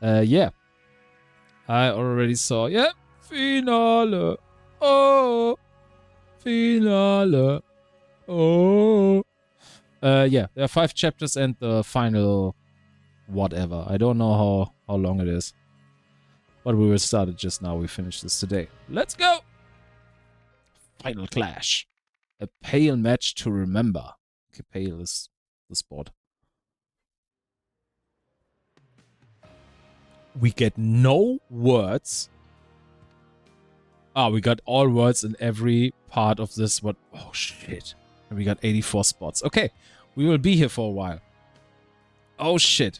Yeah. I already saw. Yeah. Finale. Oh. Finale. Oh. Yeah. There are 5 chapters and the final whatever. I don't know how long it is. But we will start it just now. We finished this today. Let's go! Final clash. A pale match to remember. Okay, pale is the sport. We get no words. We got all words in every part of this. What? Oh, shit. And we got 84 spots. Okay, we will be here for a while. Oh, shit.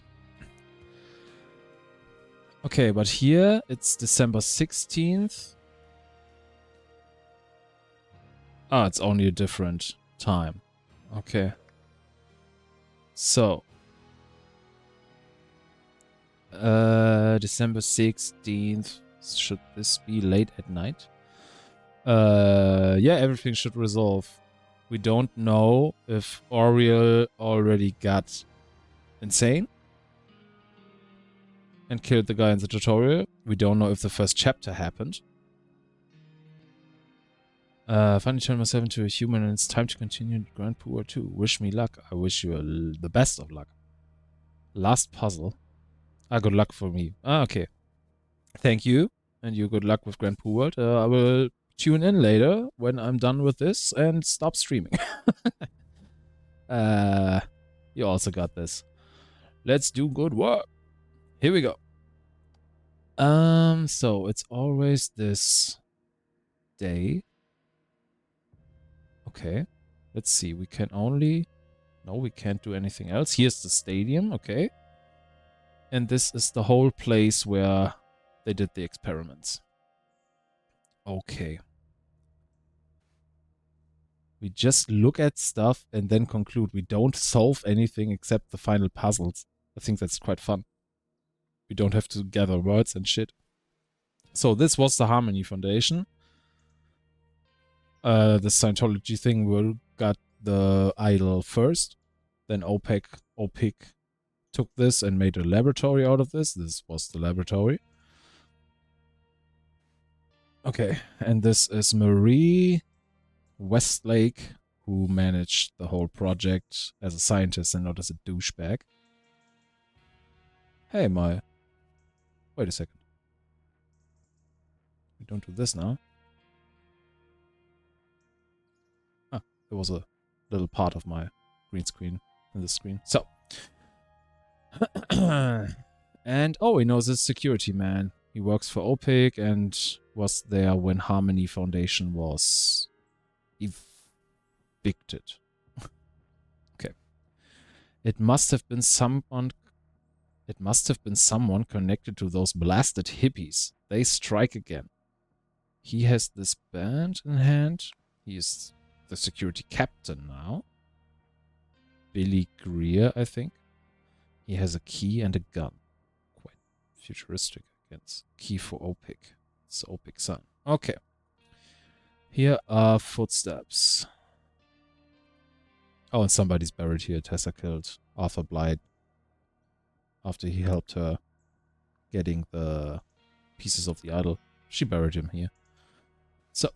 Okay, but here it's December 16th. It's only a different time. Okay. So. December 16th. Should this be late at night? Yeah, everything should resolve. We don't know if Oriel already got insane and killed the guy in the tutorial. We don't know if the first chapter happened. Finally turned myself into a human and it's time to continue Grand Poor 2. Wish me luck. I wish you the best of luck. Last puzzle. Good luck for me. Okay. Thank you. And you good luck with Grand Poo World. I will tune in later when I'm done with this and stop streaming. You also got this. Let's do good work. Here we go. So it's always this day. Okay. Let's see. We can only... No, we can't do anything else. Here's the stadium. Okay. And this is the whole place where they did the experiments. Okay. We just look at stuff and then conclude. We don't solve anything except the final puzzles. I think that's quite fun. We don't have to gather words and shit. So this was the Harmony Foundation. The Scientology thing will got the idol first. Then OPIC took this and made a laboratory out of this. This was the laboratory. Okay, and this is Marie Westlake, who managed the whole project as a scientist and not as a douchebag. Hey, wait a second. We don't do this now. There was a little part of my green screen in the screen. So. And, he knows his security man. He works for OPIC and was there when Harmony Foundation was evicted. Okay. It must have been someone connected to those blasted hippies. They strike again. He has this band in hand. He is the security captain now. Billy Greer, I think. He has a key and a gun. Quite futuristic against key for OPIC. It's OPIC sign. Okay. Here are footsteps. Oh, and somebody's buried here. Tessa killed Arthur Blythe after he helped her getting the pieces of the idol. She buried him here. So,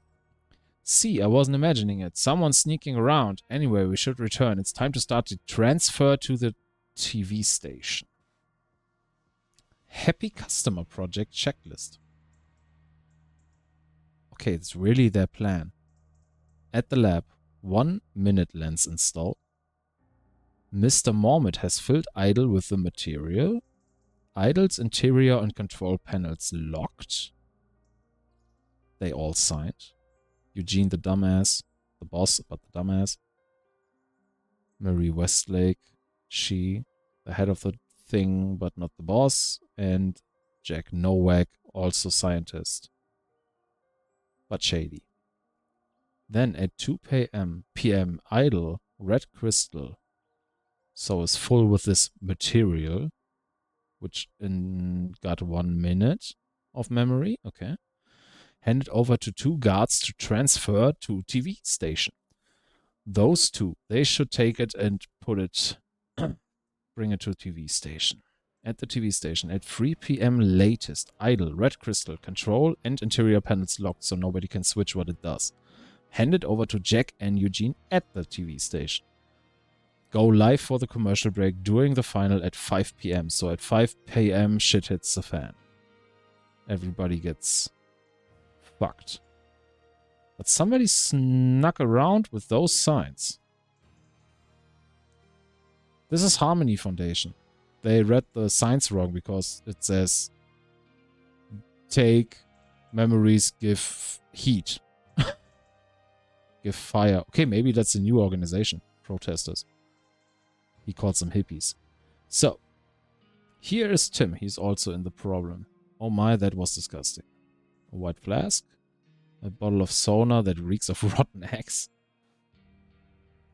see, I wasn't imagining it. Someone's sneaking around. Anyway, we should return. It's time to start the transfer to the TV station. Happy customer project checklist. Okay, it's really their plan. At the lab, 1 minute lens installed. Mr. Mormont has filled idol with the material. Idol's interior and control panels locked. They all signed. Eugene the dumbass, the boss, but the dumbass. Marie Westlake, she, the head of the thing, but not the boss. And Jack Nowak, also scientist, but shady. Then at 2 p.m. idol, red crystal, so is full with this material, which got 1 minute of memory. Okay. Handed over to 2 guards to transfer to TV station. Those 2, they should take it and put it, bring it to TV station. At the TV station at 3 p.m. latest. Idle, red crystal, control and interior panels locked so nobody can switch what it does. Hand it over to Jack and Eugene at the TV station. Go live for the commercial break during the final at 5 p.m. So at 5 p.m. shit hits the fan. Everybody gets fucked. But somebody snuck around with those signs. This is Harmony Foundation. They read the signs wrong because it says take memories, give heat. Give fire. Okay, maybe that's a new organization. Protesters. He calls them hippies. So, here is Tim. He's also in the problem. Oh my, that was disgusting. A white flask. A bottle of sauna that reeks of rotten eggs.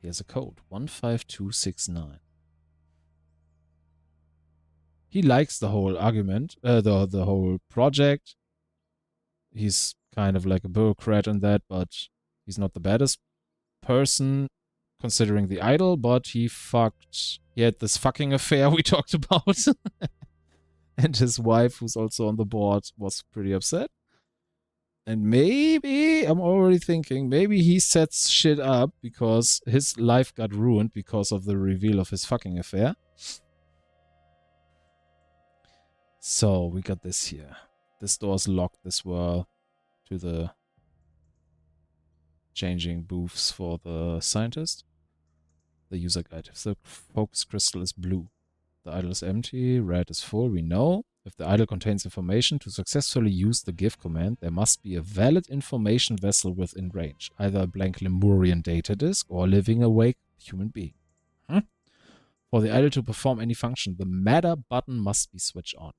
He has a code. 15269. He likes the whole argument, the whole project. He's kind of like a bureaucrat in that, but he's not the baddest person considering the idol, but he had this fucking affair we talked about. And his wife, who's also on the board, was pretty upset. And maybe, I'm already thinking, maybe he sets shit up because his life got ruined because of the reveal of his fucking affair. So, we got this here. This door's locked as well to the changing booths for the scientist. The user guide. If the focus crystal is blue, the idol is empty, red is full, we know. If the idol contains information, to successfully use the give command, there must be a valid information vessel within range, either a blank Lemurian data disk or a living awake human being. For the idol to perform any function, the matter button must be switched on.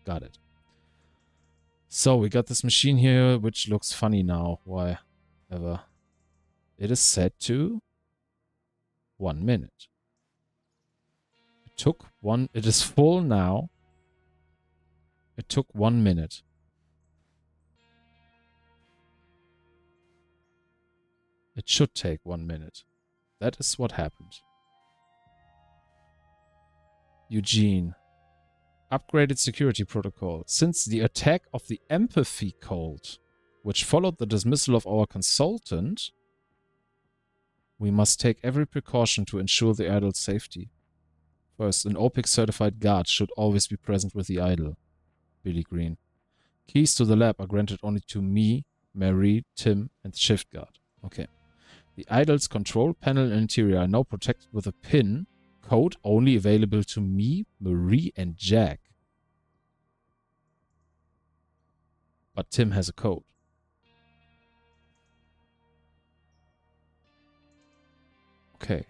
Got it. So we got this machine here, which looks funny now. Why ever? It is set to 1 minute. It is full now. It took 1 minute. It should take 1 minute. That is what happened. Eugene. Upgraded security protocol. Since the attack of the empathy cult, which followed the dismissal of our consultant, we must take every precaution to ensure the idol's safety. First, an OPIC certified guard should always be present with the idol. Billy Green. Keys to the lab are granted only to me, Mary, Tim, and the shift guard. Okay. The idol's control panel and interior are now protected with a pin. Code only available to me, Marie, and Jack. But Tim has a code. Okay.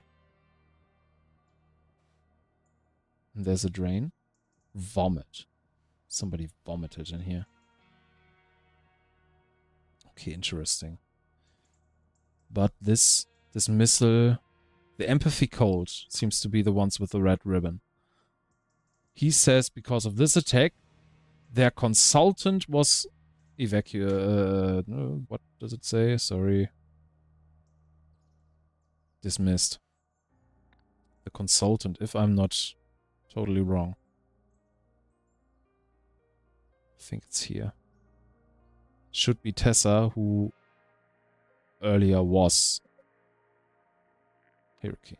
And there's a drain. Vomit. Somebody vomited in here. Okay, interesting. But this missile... The empathy cult seems to be the ones with the red ribbon. He says because of this attack, their consultant was evacuated. What does it say? Sorry. Dismissed. The consultant, if I'm not totally wrong. I think it's here. Should be Tessa, who earlier was Hierarchy.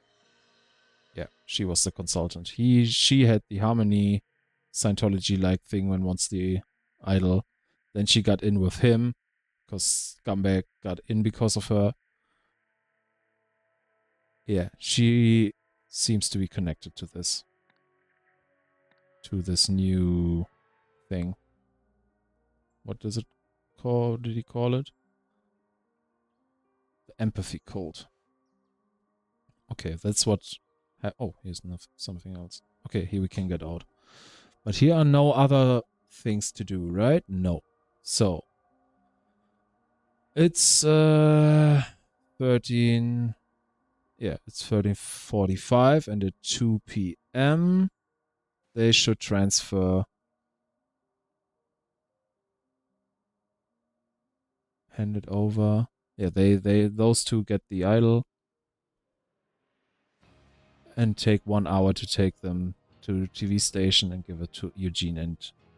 Yeah, she was the consultant. She had the Harmony Scientology-like thing when once the idol. Then she got in with him, because Scumbag got in because of her. Yeah, she seems to be connected to this. To this new thing. What does it call? Did he call it? The empathy cult. Okay, that's what... Oh, here's something else. Okay, here we can get out. But here are no other things to do, right? No. So. It's 13... Yeah, it's 13:45 and at 2 p.m. they should transfer... Hand it over. Yeah, those two get the idol. And take 1 hour to take them to the TV station and give it to Eugene and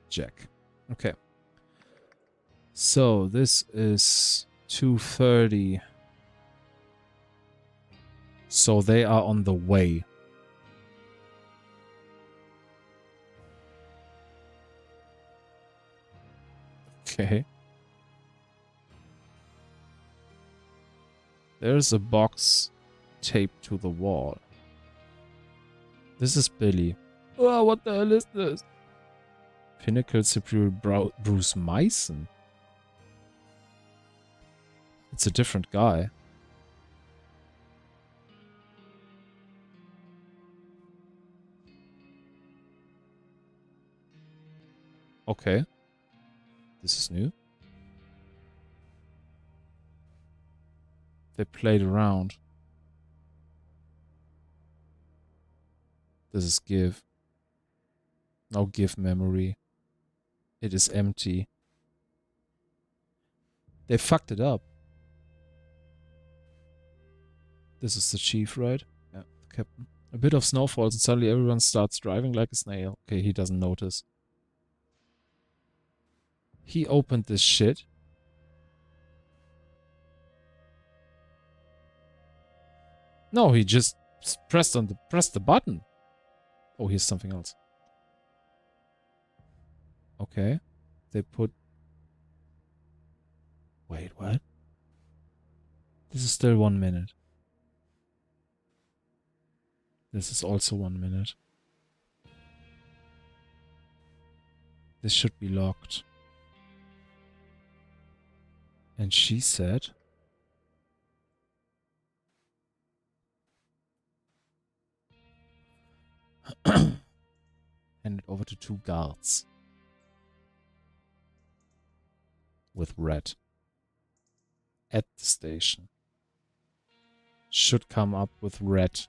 Jack. Okay. So this is 2:30. So they are on the way. Okay. There's a box taped to the wall. This is Billy. Oh, what the hell is this? Pinnacle Superior Bruce Mason. It's a different guy. Okay. This is new. They played around. This is give. Now give memory. It is empty. They fucked it up. This is the chief, right? Yeah, the captain. A bit of snow falls and suddenly everyone starts driving like a snail. Okay, he doesn't notice. He opened this shit. No, he just pressed the button. Oh, here's something else. Okay. They put... Wait, what? This is still 1 minute. This is also 1 minute. This should be locked. And she said... Hand it over to 2 guards. With red. At the station. Should come up with red.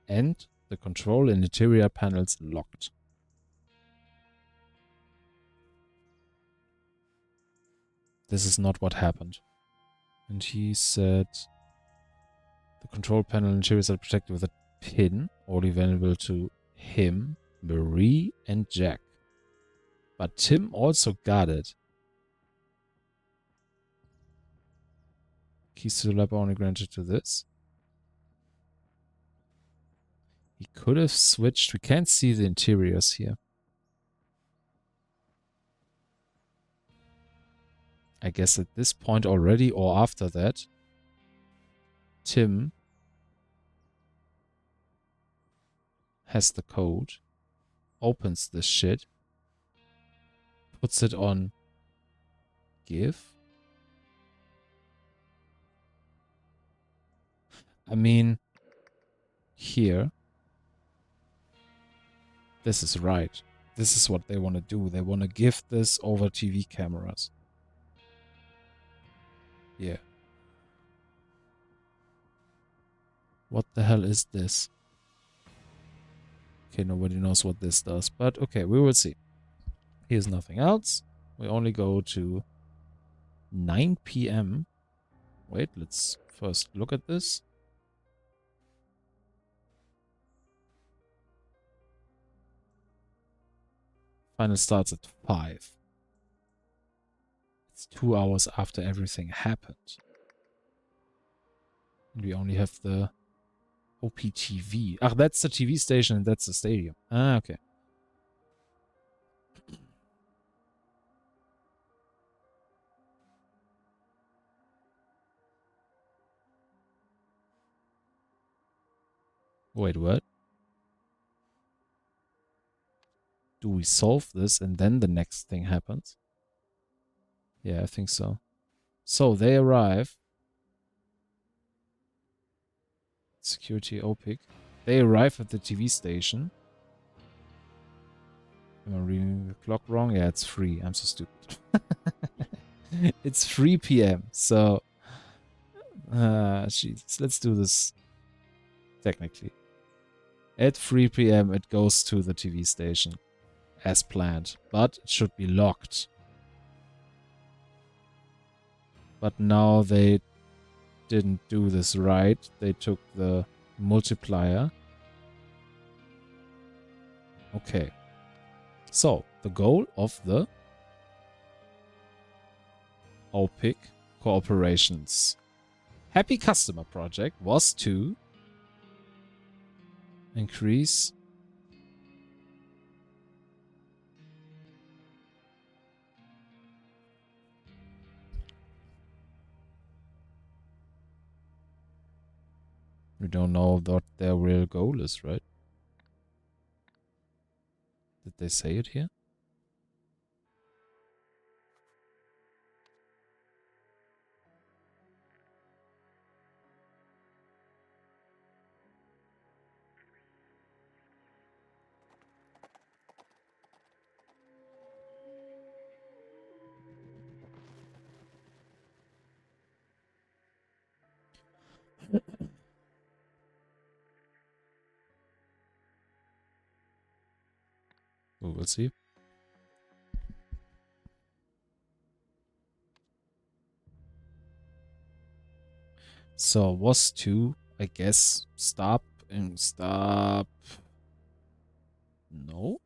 And the control and interior panels locked. This is not what happened. And he said... The control panel and interiors are protected with a pin. Only available to him, Marie, and Jack. But Tim also got it. Keys to the lab are only granted to this. He could have switched. We can't see the interiors here. I guess at this point already or after that, Tim has the code, opens this shit, puts it on give. I mean, here, this is right. This is what they want to do. They want to give this over TV cameras. Yeah. What the hell is this? Okay, nobody knows what this does, but okay, we will see. Here's nothing else. We only go to 9 p.m. Wait, let's first look at this. Final starts at 5. It's 2 hours after everything happened. And we only have the OPTV. Ah, that's the TV station and that's the stadium. Ah, okay. Wait, what? Do we solve this and then the next thing happens? Yeah, I think so. So they arrive. Security OPIC. They arrive at the TV station. Am I reading the clock wrong? Yeah, it's 3. I'm so stupid. It's 3 p.m. So, Jesus, let's do this technically. At 3 p.m. it goes to the TV station as planned, but it should be locked. But now they didn't do this right. They took the multiplier Okay. So, the goal of the OPIC Cooperations Happy Customer project was to increase we don't know what their real goal is, right? Did they say it here? We will see. So was to, I guess, stop and stop. No.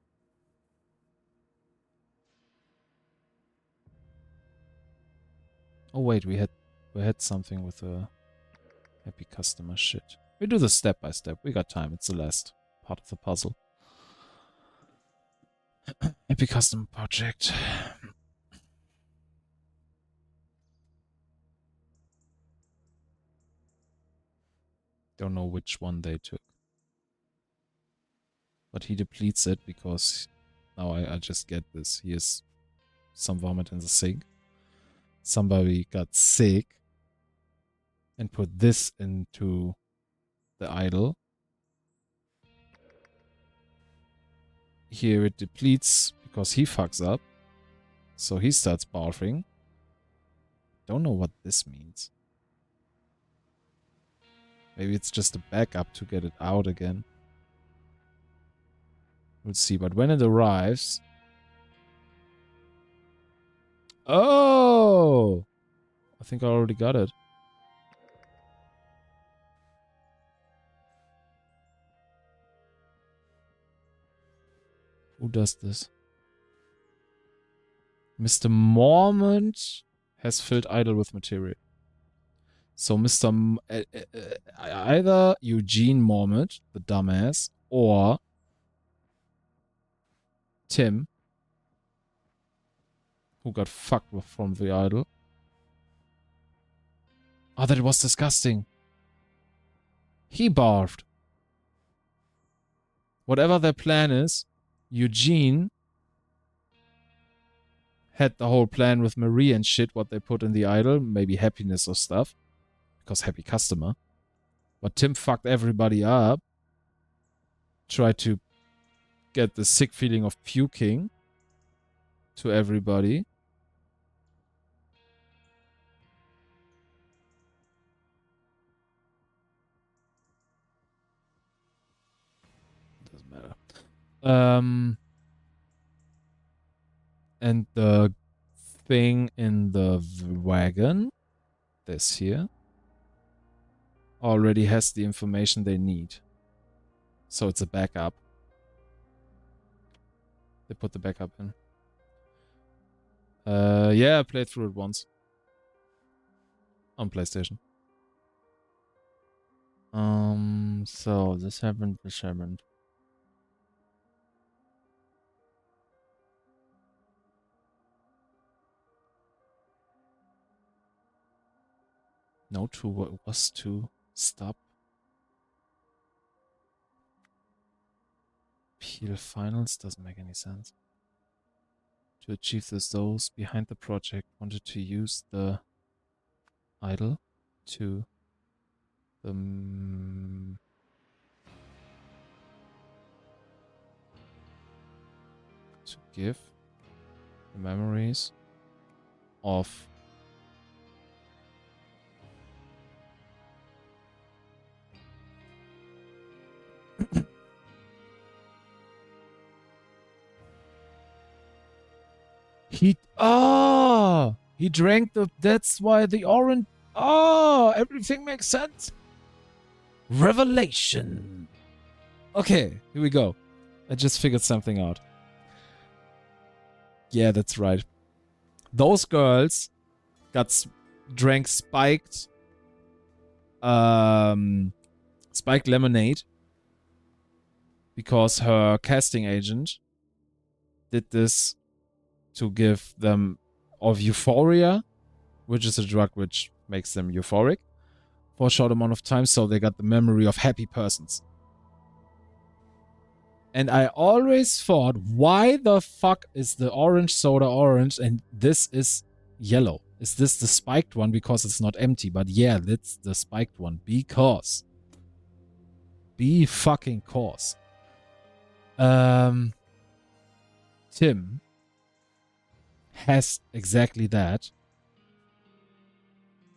Oh wait, we had something with a happy customer shit. We do this step by step. We got time. It's the last part of the puzzle. Happy customer project. Don't know which one they took. But he depletes it because now I just get this. Here's some vomit in the sink. Somebody got sick and put this into the idol. Here it depletes because he fucks up. So he starts barfing. Don't know what this means. Maybe it's just a backup to get it out again. We'll see. But when it arrives... Oh! I think I already got it. Who does this? Mr. Mormont has filled idle with material. So either Eugene Mormont, the dumbass, or Tim, who got fucked from the idol. Oh, that was disgusting. He barfed. Whatever their plan is, Eugene had the whole plan with Marie and shit, what they put in the idol, maybe happiness or stuff. Because happy customer. But Tim fucked everybody up. Tried to get the sick feeling of puking to everybody. Doesn't matter. And the thing in the wagon, this here, already has the information they need. So it's a backup. They put the backup in. Yeah, I played through it once. On PlayStation. So this happened. No, was to stop. Peel finals doesn't make any sense. To achieve this, those behind the project wanted to use the idol to give the memories of he drank that's why the orange. Everything makes sense. Revelation. Okay, here we go. I just figured something out. Yeah, that's right. Those girls drank spiked lemonade because her casting agent did this to give them of euphoria, which is a drug which makes them euphoric for a short amount of time, so they got the memory of happy persons. And I always thought, why the fuck is the orange soda orange and this is yellow? Is this the spiked one because it's not empty? But yeah, that's the spiked one because. Be fucking course. Tim has exactly that.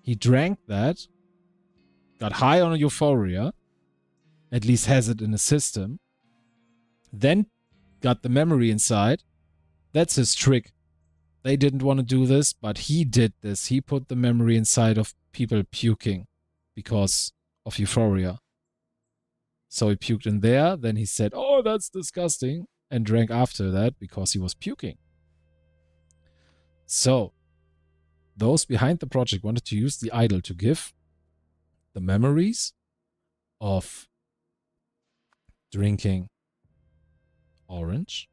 He drank that, got high on euphoria, at least has it in his system, then got the memory inside. That's his trick. They didn't want to do this, but he did this. He put the memory inside of people puking because of euphoria. So he puked in there, then he said, oh, that's disgusting, and drank after that because he was puking. So, those behind the project wanted to use the idol to give the memories of drinking orange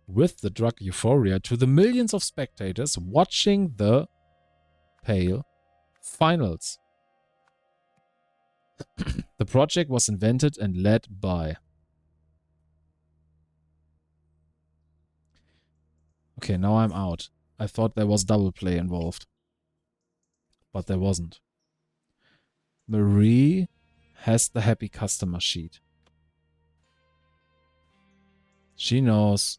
with the drug euphoria to the millions of spectators watching the Pale finals. The project was invented and led by... Okay, now I'm out. I thought there was double play involved. But there wasn't. Marie has the happy customer sheet. She knows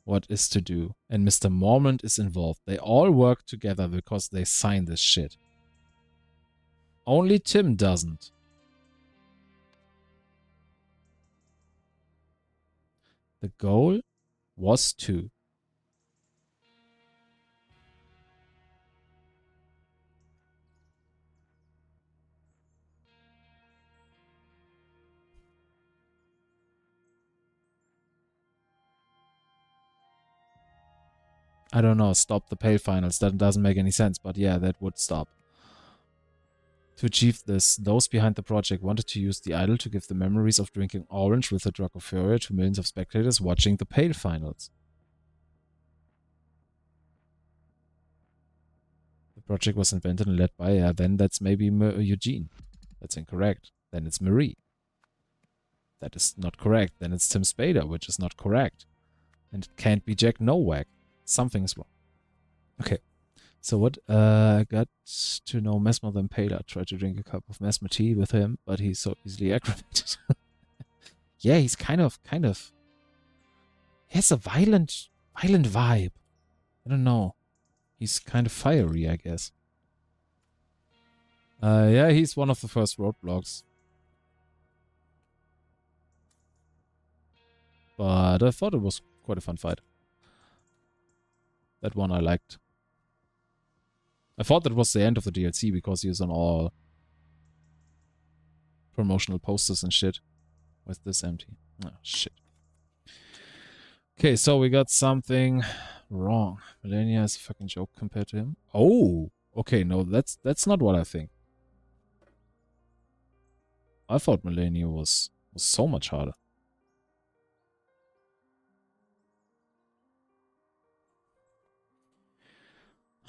what is to do. And Mr. Mormont is involved. They all work together because they sign this shit. Only Tim doesn't. The goal was to I don't know, stop the Pale finals. That doesn't make any sense, but yeah, that would stop. To achieve this, those behind the project wanted to use the idol to give the memories of drinking orange with the drug of euphoria to millions of spectators watching the Pale finals. The project was invented and led by, yeah, then that's maybe Eugene. That's incorrect. Then it's Marie. That is not correct. Then it's Tim Spader, which is not correct. And it can't be Jack Nowak. Something's wrong. Okay. So what? I got to know Mesmer than Paler. Tried to drink a cup of Mesmer tea with him, but he's so easily aggravated. Yeah, he's kind of. He has a violent vibe. I don't know. He's kind of fiery, I guess. Yeah, he's one of the first roadblocks. But I thought it was quite a fun fight. That one I liked. I thought that was the end of the DLC because he was on all promotional posters and shit. With this empty. Oh, shit. Okay, so we got something wrong. Melania is a fucking joke compared to him. Oh! Okay, no, that's not what I think. I thought Melania was so much harder.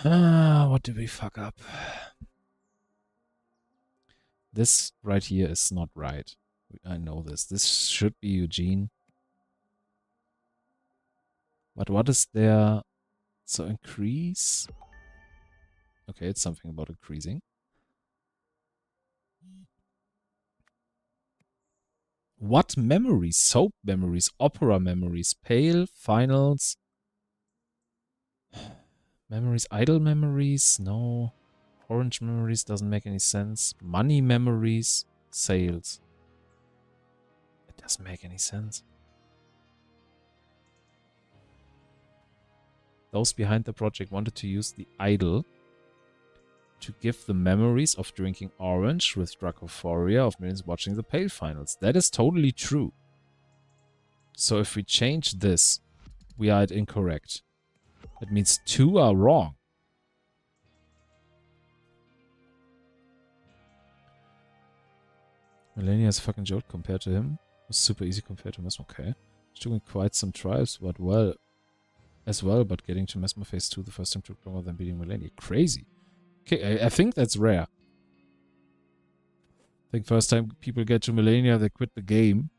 What did we fuck up? This right here is not right. I know this. This should be Eugene. But what is there? So increase? Okay, it's something about increasing. What memories? Soap memories, opera memories, Pale, finals... Memories, idle memories, no. Orange memories doesn't make any sense. Money memories, sales. It doesn't make any sense. Those behind the project wanted to use the idol to give the memories of drinking orange with drug euphoria of millions watching the Pale finals. That is totally true. So if we change this, we are at incorrect. That means 2 are wrong. Melania is a fucking joke compared to him. It was super easy compared to Mesmer. Okay. It took me quite some tries, but but getting to Mesmer phase 2 the first time took longer than beating Melania. Crazy. Okay, I think that's rare. I think first time people get to Melania, they quit the game.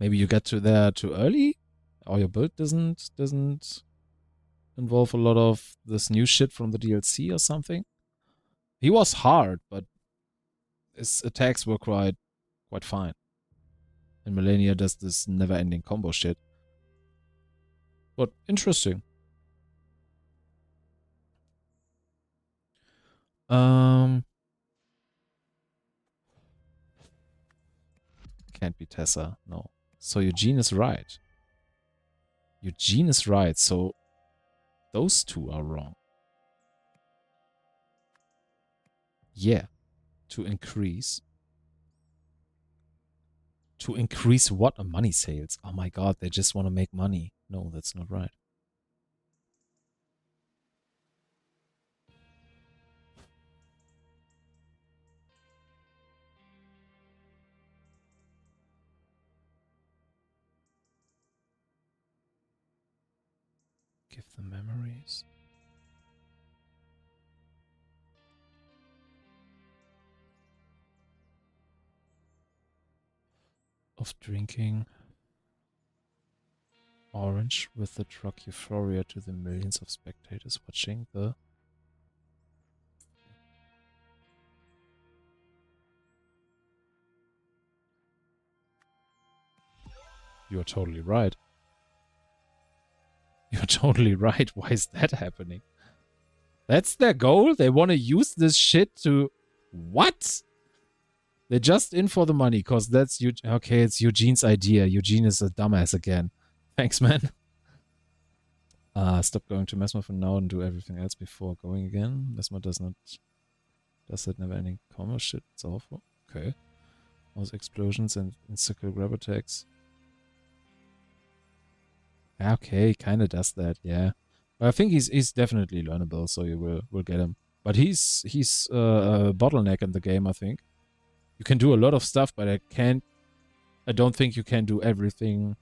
Maybe you get to there too early? Or your build doesn't involve a lot of this new shit from the DLC or something? He was hard, but his attacks were quite fine. And Melania does this never-ending combo shit. But interesting. Can't be Tessa, no. So Eugene is right. Eugene is right, so those 2 are wrong. Yeah. To increase. To increase what? Money sales. Oh my god, they just want to make money. No, that's not right. Give them memories. Of drinking orange with the drug euphoria to the millions of spectators watching the... You're totally right. You're totally right. Why is that happening? That's their goal? They want to use this shit to... What? They're just in for the money, because that's... Okay, it's Eugene's idea. Eugene is a dumbass again. Thanks, man. Stop going to Mesmer for now and do everything else before going again. Mesmer does that never-ending combo shit. It's awful. Okay. Those explosions and circle grab attacks. Okay, kind of does that, yeah. But I think he's definitely learnable, so you will get him. But he's a bottleneck in the game, I think. You can do a lot of stuff, but I don't think you can do everything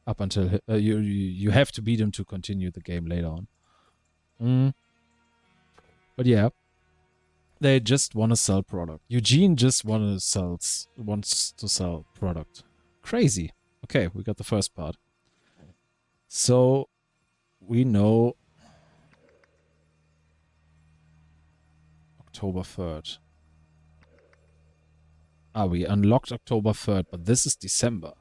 up until you have to beat him to continue the game later on. But yeah, they just want to sell product. Eugene just wants to sell product. Crazy. Okay, we got the first part. So we know October 3rd. We unlocked October 3rd, but this is December.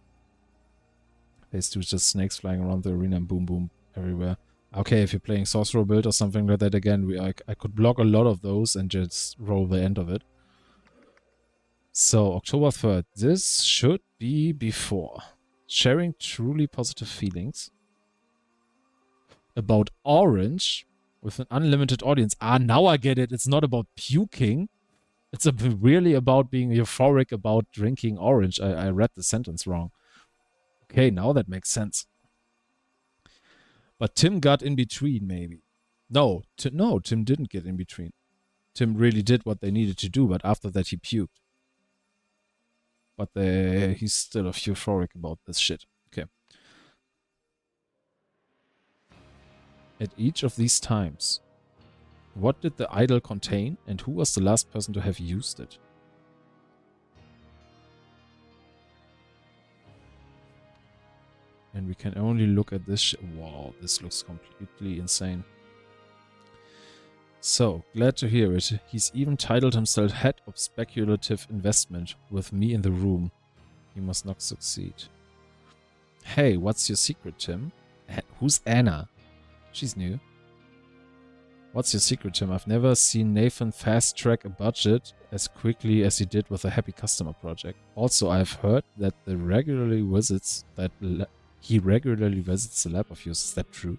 Phase 2 is just snakes flying around the arena and boom boom everywhere. Okay, if you're playing Sorcerer build or something like that again, I could block a lot of those and just roll the end of it. So, October 3rd. This should be before. Sharing truly positive feelings about orange with an unlimited audience. Now I get it. It's not about puking. It's really about being euphoric about drinking orange. I read the sentence wrong. Okay, now that makes sense. But Tim got in between, maybe. No, Tim didn't get in between. Tim really did what they needed to do, but after that he puked. But he's still euphoric about this shit. Okay. At each of these times, what did the idol contain, and who was the last person to have used it? And we can only look at this shit. Wow, this looks completely insane. So, glad to hear it. He's even titled himself Head of Speculative Investment with me in the room. He must not succeed. Hey, what's your secret, Tim? Who's Anna? She's new. What's your secret, Tim? I've never seen Nathan fast-track a budget as quickly as he did with a Happy Customer project. Also, I've heard that he regularly visits the lab of yours. Is that true?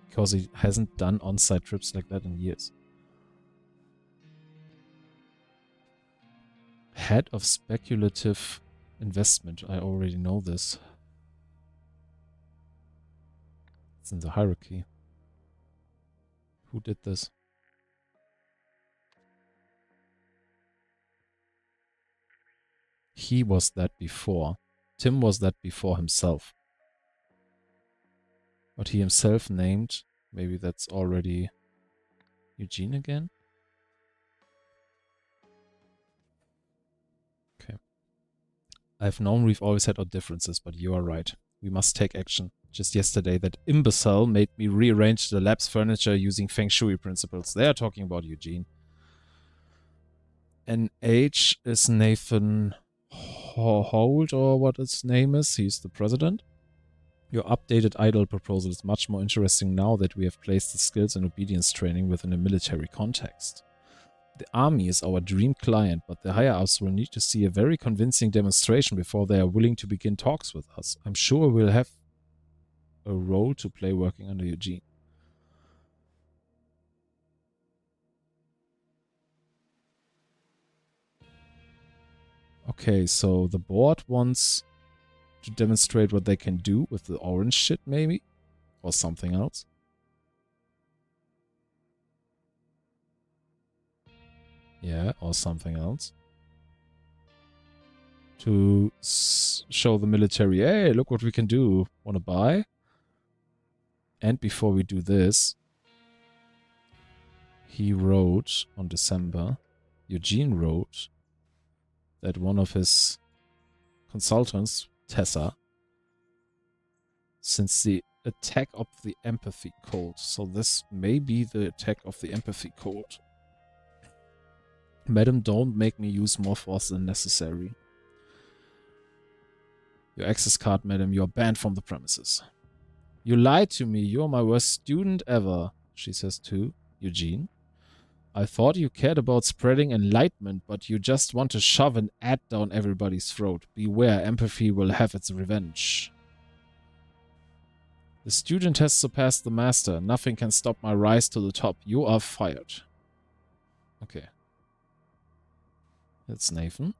Because he hasn't done on-site trips like that in years. Head of speculative investment. I already know this. It's in the hierarchy. Who did this? He was that before. Tim was that before himself. But he himself named, maybe that's already Eugene again? Okay. I've known we've always had our differences, but you are right. We must take action. Just yesterday, that imbecile made me rearrange the lab's furniture using Feng Shui principles. They are talking about Eugene. NH is Nathan Holt, or what his name is. He's the president. Your updated idol proposal is much more interesting now that we have placed the skills and obedience training within a military context. The army is our dream client, but the higher-ups will need to see a very convincing demonstration before they are willing to begin talks with us. I'm sure we'll have a role to play working under Eugene. Okay, so the board wants to demonstrate what they can do with the orange shit, maybe? Or something else. Yeah, or something else. To show the military, hey, look what we can do. Wanna buy? And before we do this, he wrote on December, Eugene wrote that one of his consultants, Tessa, since the attack of the empathy cult. So this may be the attack of the empathy cult. Madam, don't make me use more force than necessary. Your access card, madam, you're banned from the premises. You lied to me. You're my worst student ever, she says to Eugene. I thought you cared about spreading enlightenment, but you just want to shove an ad down everybody's throat. Beware, empathy will have its revenge. The student has surpassed the master. Nothing can stop my rise to the top. You are fired. Okay. That's Nathan.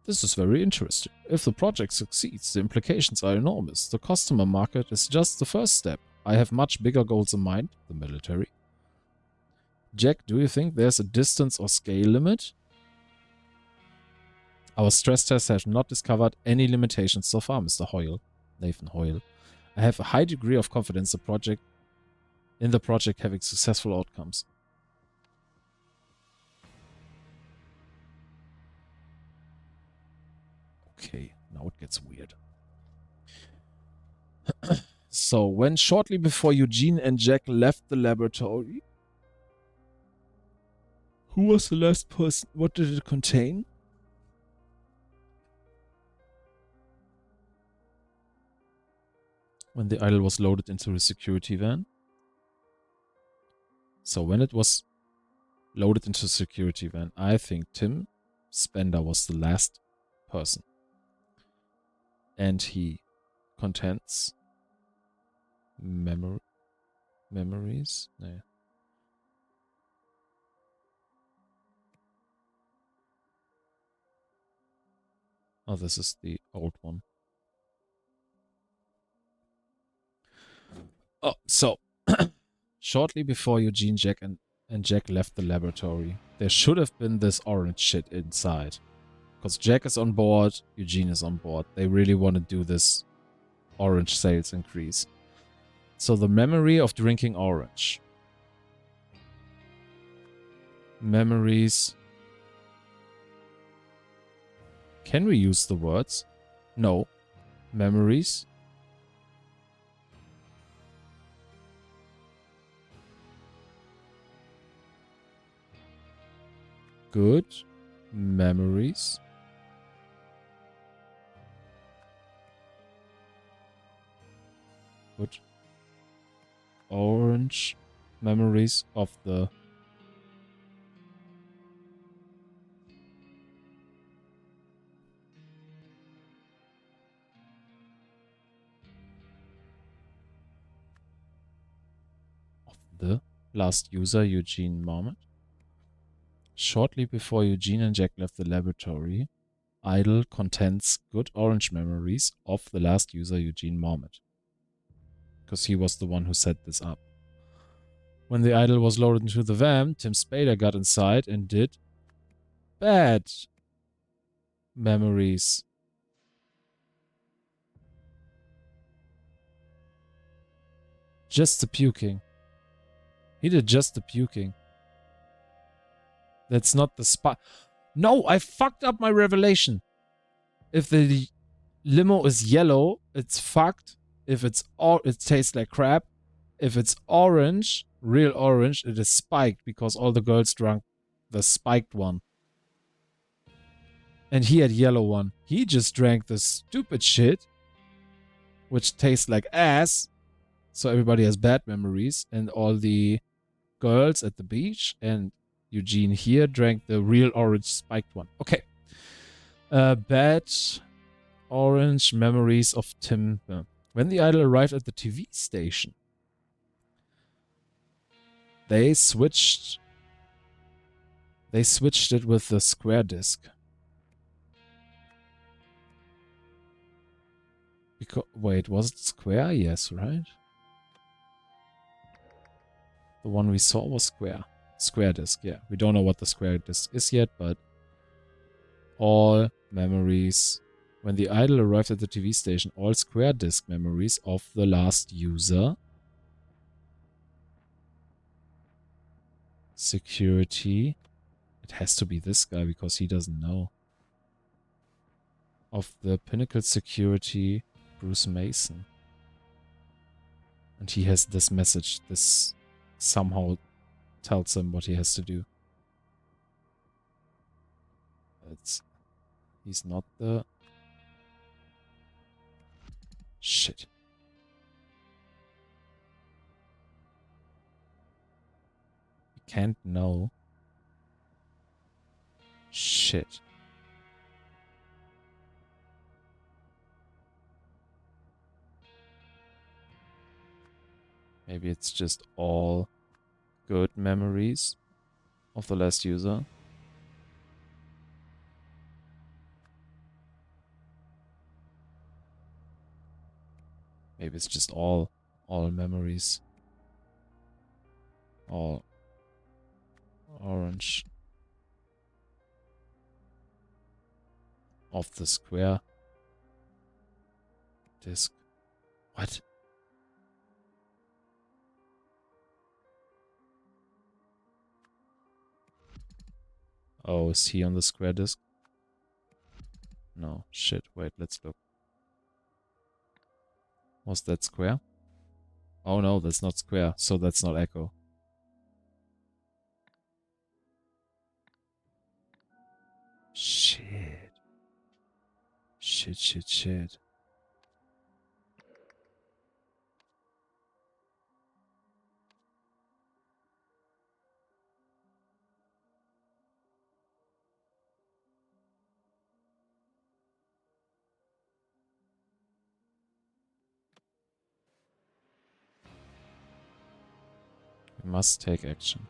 This is very interesting. If the project succeeds, the implications are enormous. The customer market is just the first step. I have much bigger goals in mind, the military. Jack, do you think there's a distance or scale limit? Our stress tests have not discovered any limitations so far, Mr. Hoyle. Nathan Hoyle. I have a high degree of confidence in the project having successful outcomes. Okay, now it gets weird. So, when shortly before Eugene and Jack left the laboratory... Who was the last person? What did it contain? When the idol was loaded into the security van. So when it was loaded into the security van, I think Tim Spender was the last person. And he contains memories? No. Oh, this is the old one. Oh, so shortly before Eugene, Jack and Jack left the laboratory, there should have been this orange shit inside. Because Jack is on board, Eugene is on board. They really want to do this orange sales increase. So the memory of drinking orange. Memories. Can we use the words? No. Memories. Good memories. Good orange memories of the last user, Eugene Marmot. Shortly before Eugene and Jack left the laboratory, idle contains good orange memories of the last user, Eugene Marmot. Because he was the one who set this up. When the idle was loaded into the van, Tim Spader got inside and did bad memories. Just the puking. He did just the puking. That's not the spot. No, I fucked up my revelation. If the limo is yellow, it's fucked. If it's it tastes like crap. If it's orange, real orange, it is spiked because all the girls drank the spiked one. And he had yellow one. He just drank the stupid shit, which tastes like ass. So everybody has bad memories. And all the girls at the beach and Eugene here drank the real orange spiked one. Okay. Bad orange memories of Tim. When the idol arrived at the TV station, they switched it with the square disc. Wait, was it square? Yes, right? The one we saw was square. Square disc, yeah. We don't know what the square disc is yet, but all memories. When the idol arrived at the TV station, all square disc memories of the last user. Security. It has to be this guy because he doesn't know. Of the Pinnacle Security, Bruce Mason. And he has this message. This somehow tells him what he has to do. He's not the... Shit. He can't know. Shit. Maybe it's just all good memories of the last user. Maybe it's just all memories. All orange. Of the square disc. What? Oh, is he on the square disc? No. Shit. Wait, let's look. Was that square? Oh no, that's not square, so that's not echo. Shit. Shit. We must take action.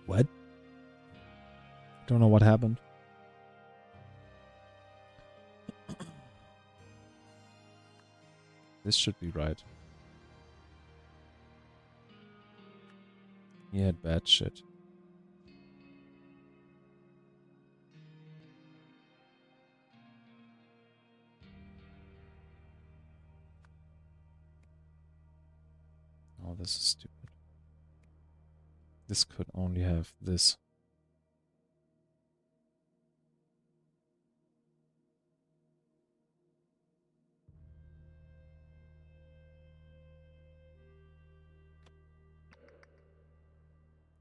What? Don't know what happened. This should be right. He had bad shit. Oh, this is stupid. This could only have this.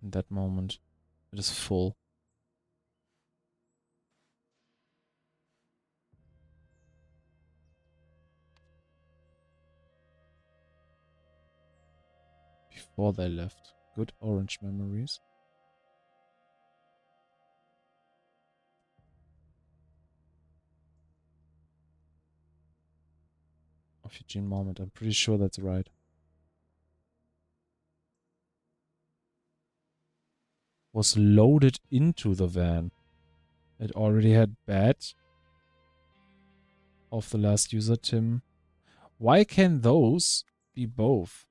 In that moment, it is full. before they left. Good orange memories. Of Eugene Marmot. I'm pretty sure that's right. Was loaded into the van. It already had bad of the last user, Tim. Why can those be both?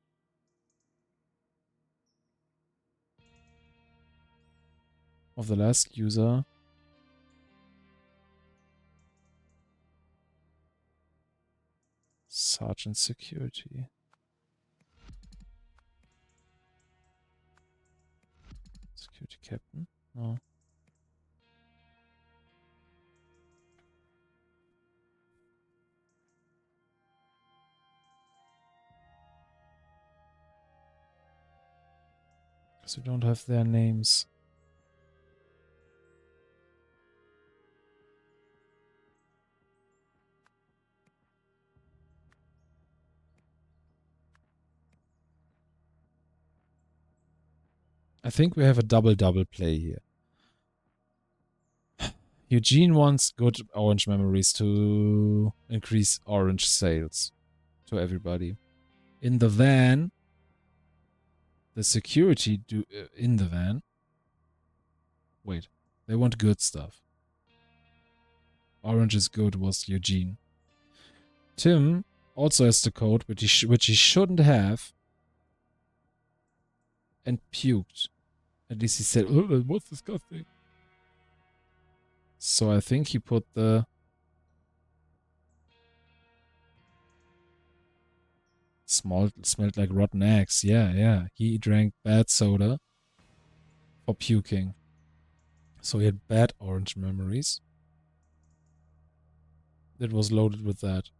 Of the last user. Sergeant Security. Security Captain? No. Because we don't have their names. I think we have a double play here. Eugene wants good orange memories to increase orange sales to everybody. In the van, the security in the van. Wait, they want good stuff. Orange is good was Eugene. Tim also has the code, which he shouldn't have, and puked. At least he said, "Oh, that was disgusting." So I think he put the smelled like rotten eggs. Yeah. He drank bad soda for puking. So he had bad orange memories. It was loaded with that.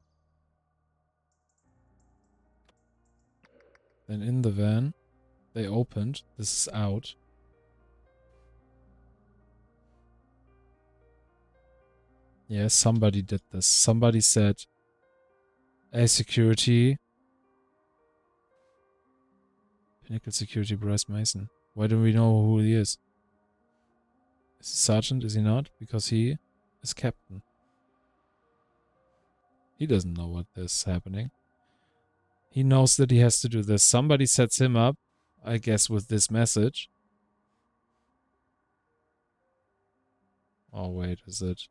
Then in the van, they opened. This is out. Yeah, somebody did this. Somebody said, "Hey, security. Pinnacle Security, Bryce Mason. Why don't we know who he is? Is he sergeant? Is he not? Because he is captain." He doesn't know what is happening. He knows that he has to do this. Somebody sets him up, I guess, with this message. Oh wait, is it?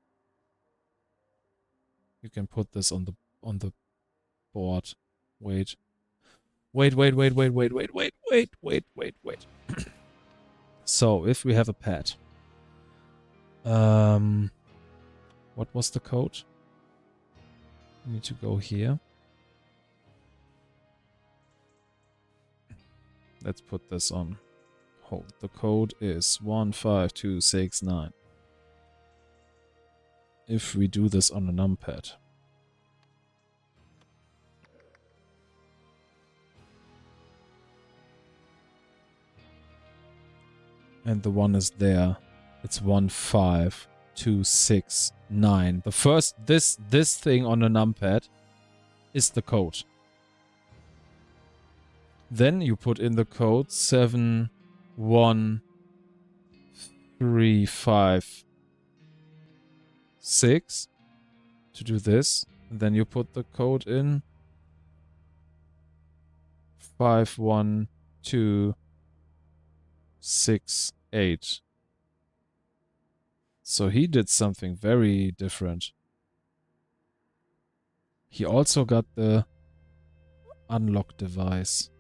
You can put this on the board. Wait. Wait. So if we have a pet, what was the code? We need to go here. Let's put this on hold. The code is 15269. If we do this on a numpad. And the one is there. It's 15269. The first, this thing on a numpad is the code. Then you put in the code 71356 to do this. And then you put the code in 51268. So he did something very different. He also got the unlock device.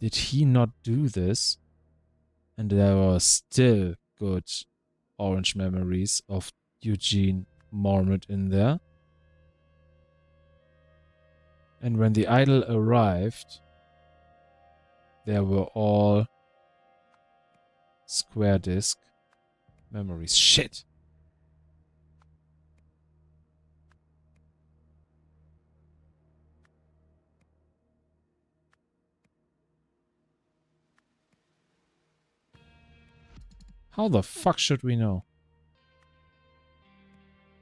Did he not do this? And there were still good orange memories of Eugene Marmot in there. And when the idol arrived, there were all square disk memories. Shit! How the fuck should we know?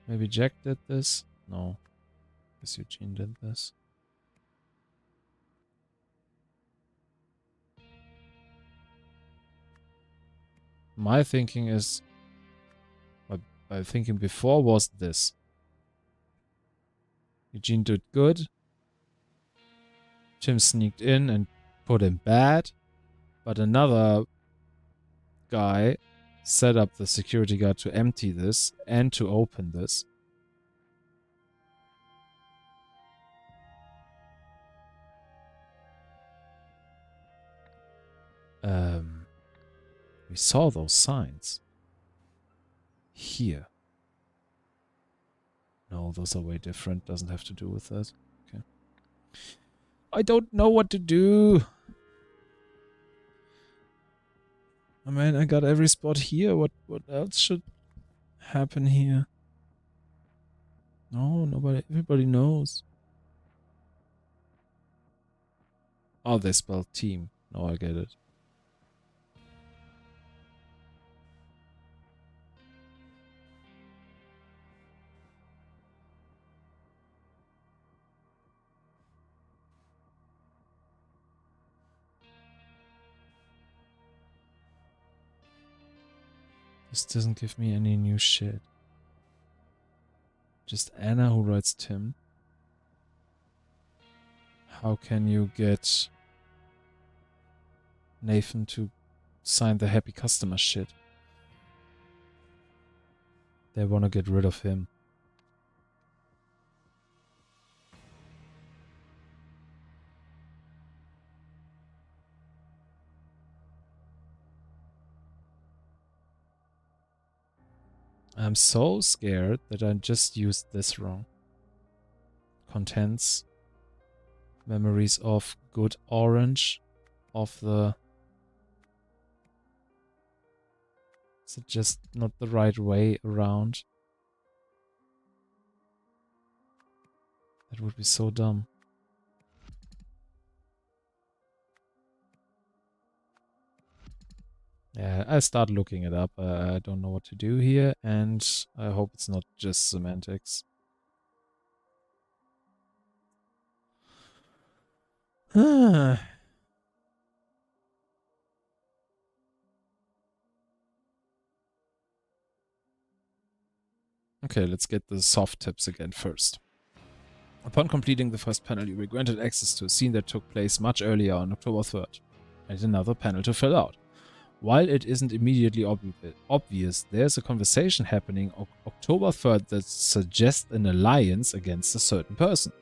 Maybe Jack did this? No. Guess Eugene did this. My thinking is... My thinking before was this. Eugene did good. Tim sneaked in and put him bad. But another guy set up the security guard to empty this and to open this. We saw those signs. Here. No, those are way different. Doesn't have to do with that. Okay. I don't know what to do. I mean, I got every spot here. What else should happen here? No, everybody knows. Oh, they spelled team. No, I get it. This doesn't give me any new shit. Just Anna who writes Tim. How can you get Nathan to sign the happy customer shit? They want to get rid of him. I'm so scared that I just used this wrong. Contents. Memories of good orange. Of the... Is it just not the right way around? That would be so dumb. Yeah, I start looking it up. I don't know what to do here, and I hope it's not just semantics. Okay, let's get the soft tips again first. Upon completing the first panel, you were granted access to a scene that took place much earlier on October 3rd, and another panel to fill out. While it isn't immediately obvious, there's a conversation happening on October 3rd that suggests an alliance against a certain person.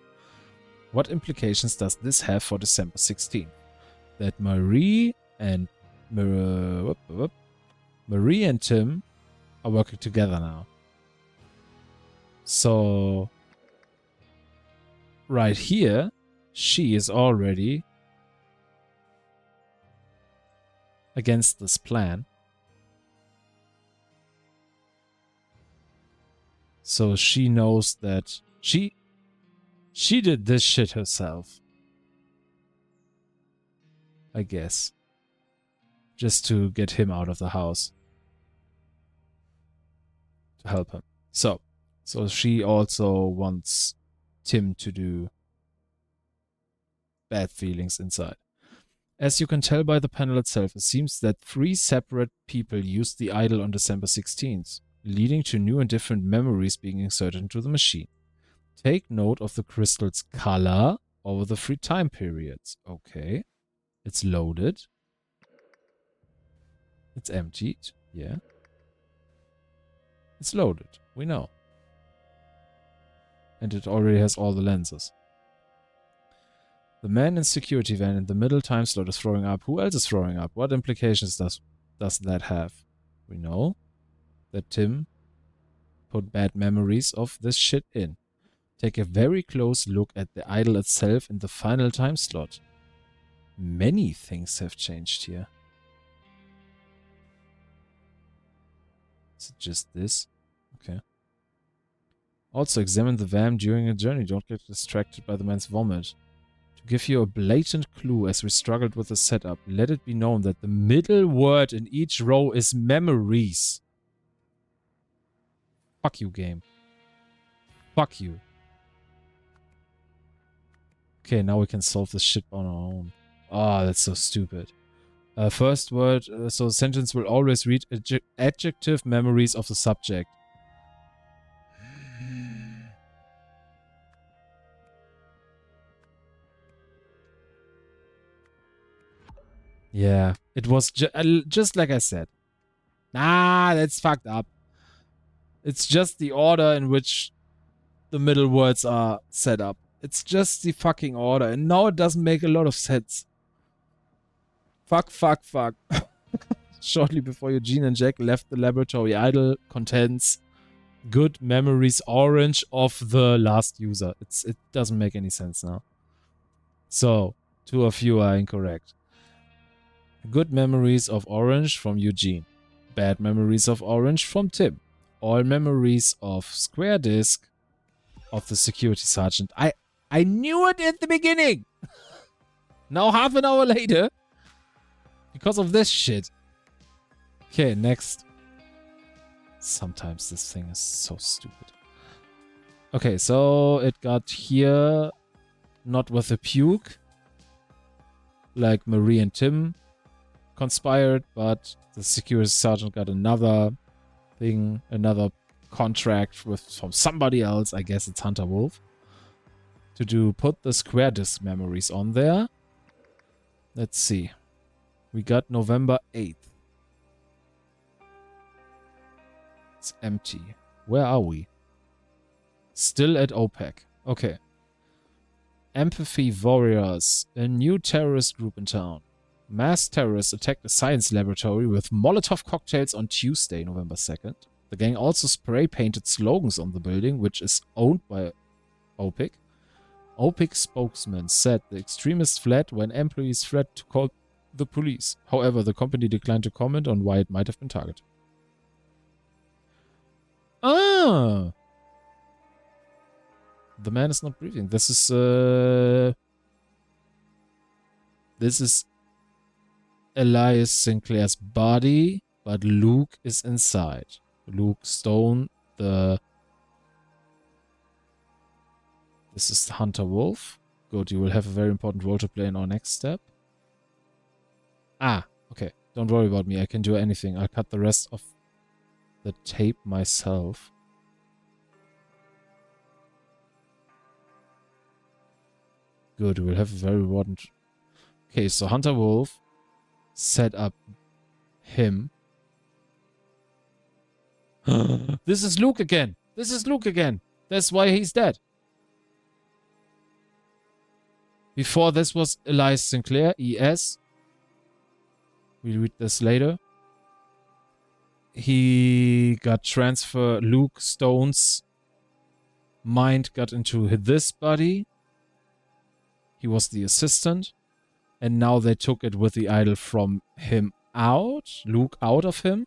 What implications does this have for December 16th? That Marie and Tim are working together now. So, right here, she is already against this plan. So she knows that she did this shit herself. I guess. Just to get him out of the house. To help him. So she also wants Tim to do bad feelings inside. As you can tell by the panel itself, it seems that 3 separate people used the idol on December 16th, leading to new and different memories being inserted into the machine. Take note of the crystal's color over the 3 time periods. Okay. It's loaded. It's emptied. Yeah. It's loaded. We know. And it already has all the lenses. The man in security van in the middle time slot is throwing up. Who else is throwing up? What implications does that have? We know that Tim put bad memories of this shit in. Take a very close look at the idol itself in the final time slot. Many things have changed here. Is it just this? Okay. Also, examine the van during a journey. Don't get distracted by the man's vomit. To give you a blatant clue as we struggled with the setup, let it be known that the middle word in each row is memories. Fuck you, game. Fuck you. Okay, now we can solve this shit on our own. Oh, that's so stupid. First word, so sentence will always read adjective memories of the subject. Yeah, it was just like I said. Nah, that's fucked up. It's just the order in which the middle words are set up. It's just the fucking order. And now it doesn't make a lot of sense. Fuck. Shortly before Eugene and Jack left the laboratory, idle contents good memories orange of the last user. It doesn't make any sense now. So, two of you are incorrect. Good memories of orange from Eugene. Bad memories of orange from Tim. All memories of square disk of the security sergeant. I knew it at the beginning. Now half an hour later, because of this shit. Okay, next. Sometimes this thing is so stupid. Okay, so it got here, not with a puke, like Marie and Tim conspired, but the security sergeant got another thing, another contract from somebody else. I guess it's Hunter Wolf, to put the square disk memories on there. Let's see. We got November 8th. It's empty. Where are we? Still at OPEC. Okay. Empathy Warriors. A new terrorist group in town. Mass terrorists attacked a science laboratory with Molotov cocktails on Tuesday, November 2nd. The gang also spray-painted slogans on the building, which is owned by OPEC. OPEC spokesman said the extremists fled when employees fled to call the police. However, the company declined to comment on why it might have been targeted. Ah! The man is not breathing. This is Elias Sinclair's body, but Luke is inside. Luke Stone, this is Hunter Wolf. Good, you will have a very important role to play in our next step. Ah, okay. Don't worry about me. I can do anything. I'll cut the rest of the tape myself. Good, we'll have a very important... Okay, so Hunter Wolf set up him. This is Luke again. This is Luke again. That's why he's dead. Before this was Elias Sinclair, ES. We'll read this later. He got transferred. Luke Stone's mind got into this body. He was the assistant. And now they took it with the idol from him out. Luke out of him.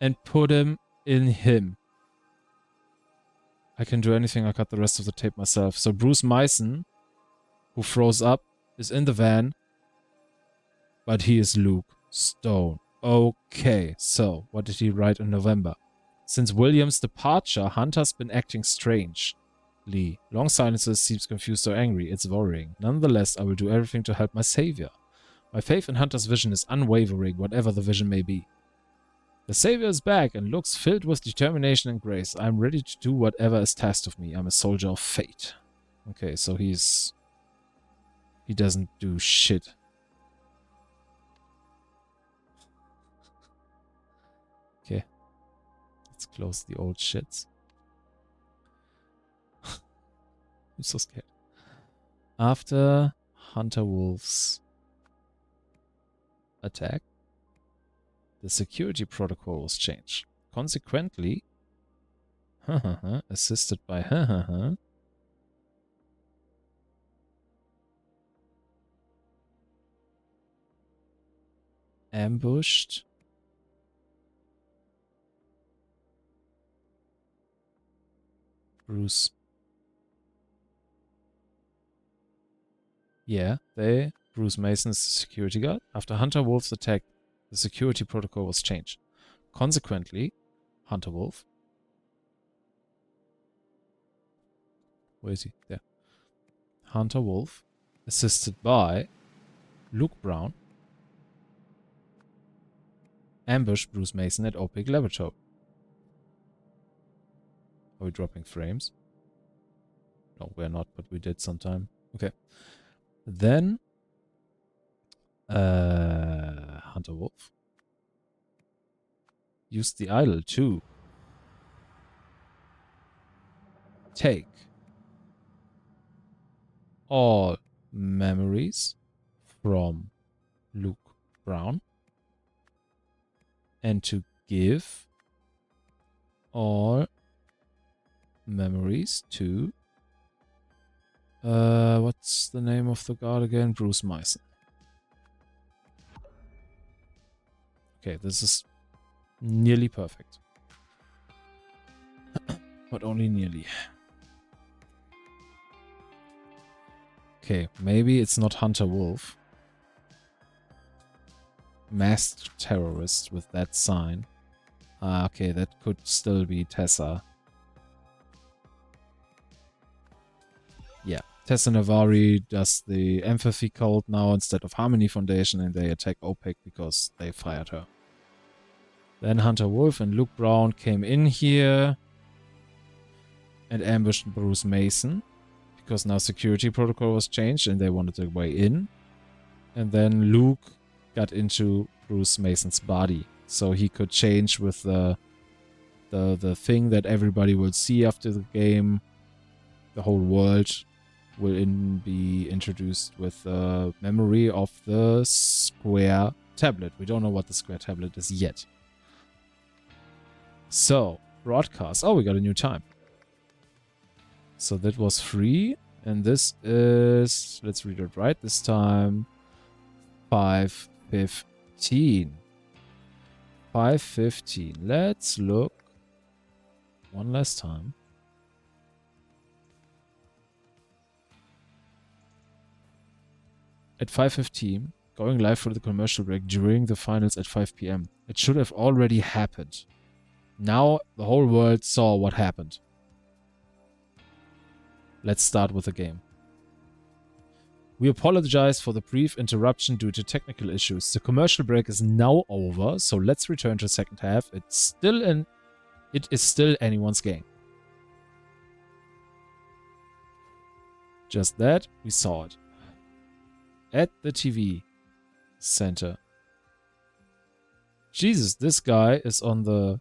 And put him in him. I can do anything. I cut the rest of the tape myself. So Bruce Mason, who froze up, is in the van. But he is Luke Stone. Okay, so what did he write in November? Since William's departure, Hunter's been acting strange. Lee. Long silences, seems confused or angry. It's worrying. Nonetheless, I will do everything to help my savior. My faith in Hunter's vision is unwavering, whatever the vision may be. The savior is back and looks filled with determination and grace. I am ready to do whatever is tasked of me. I'm a soldier of fate. Okay, so he doesn't do shit. Okay. Let's close the old shits. I'm so scared. After Hunter Wolf's attack, the security protocol was changed. Consequently, assisted by ambushed Bruce. Yeah, Bruce Mason is the security guard. After Hunter Wolf's attack, the security protocol was changed. Consequently, Hunter Wolf. Where is he? There. Hunter Wolf, assisted by Luke Brown, Ambush Bruce Mason at Opaque Laboratory. Are we dropping frames? No, we're not, but we did sometime. Okay. Then Hunter Wolf used the idol to take all memories from Luke Brown and to give all memories to what's the name of the god again? Bruce Mason. Okay, this is nearly perfect. But only nearly. Okay, maybe it's not Hunter Wolf. Masked terrorist with that sign. Ah, okay, that could still be Tessa. Yeah, Tessa Navari does the empathy cult now instead of Harmony Foundation, and they attack OPEC because they fired her. Then Hunter Wolf and Luke Brown came in here and ambushed Bruce Mason because now security protocol was changed and they wanted a way in. And then Luke got into Bruce Mason's body, so he could change with the thing that everybody will see after the game. The whole world will be introduced with the memory of the square tablet. We don't know what the square tablet is yet. So, broadcast. Oh, we got a new time. So that was free. And this is, let's read it right this time, 5:15. 5:15. Let's look one last time. At 5:15, going live for the commercial break during the finals at 5 p.m. It should have already happened. Now the whole world saw what happened. Let's start with the game. We apologize for the brief interruption due to technical issues. The commercial break is now over, so let's return to the second half. It is still anyone's game. Just that, we saw it. At the TV center. Jesus, this guy is on the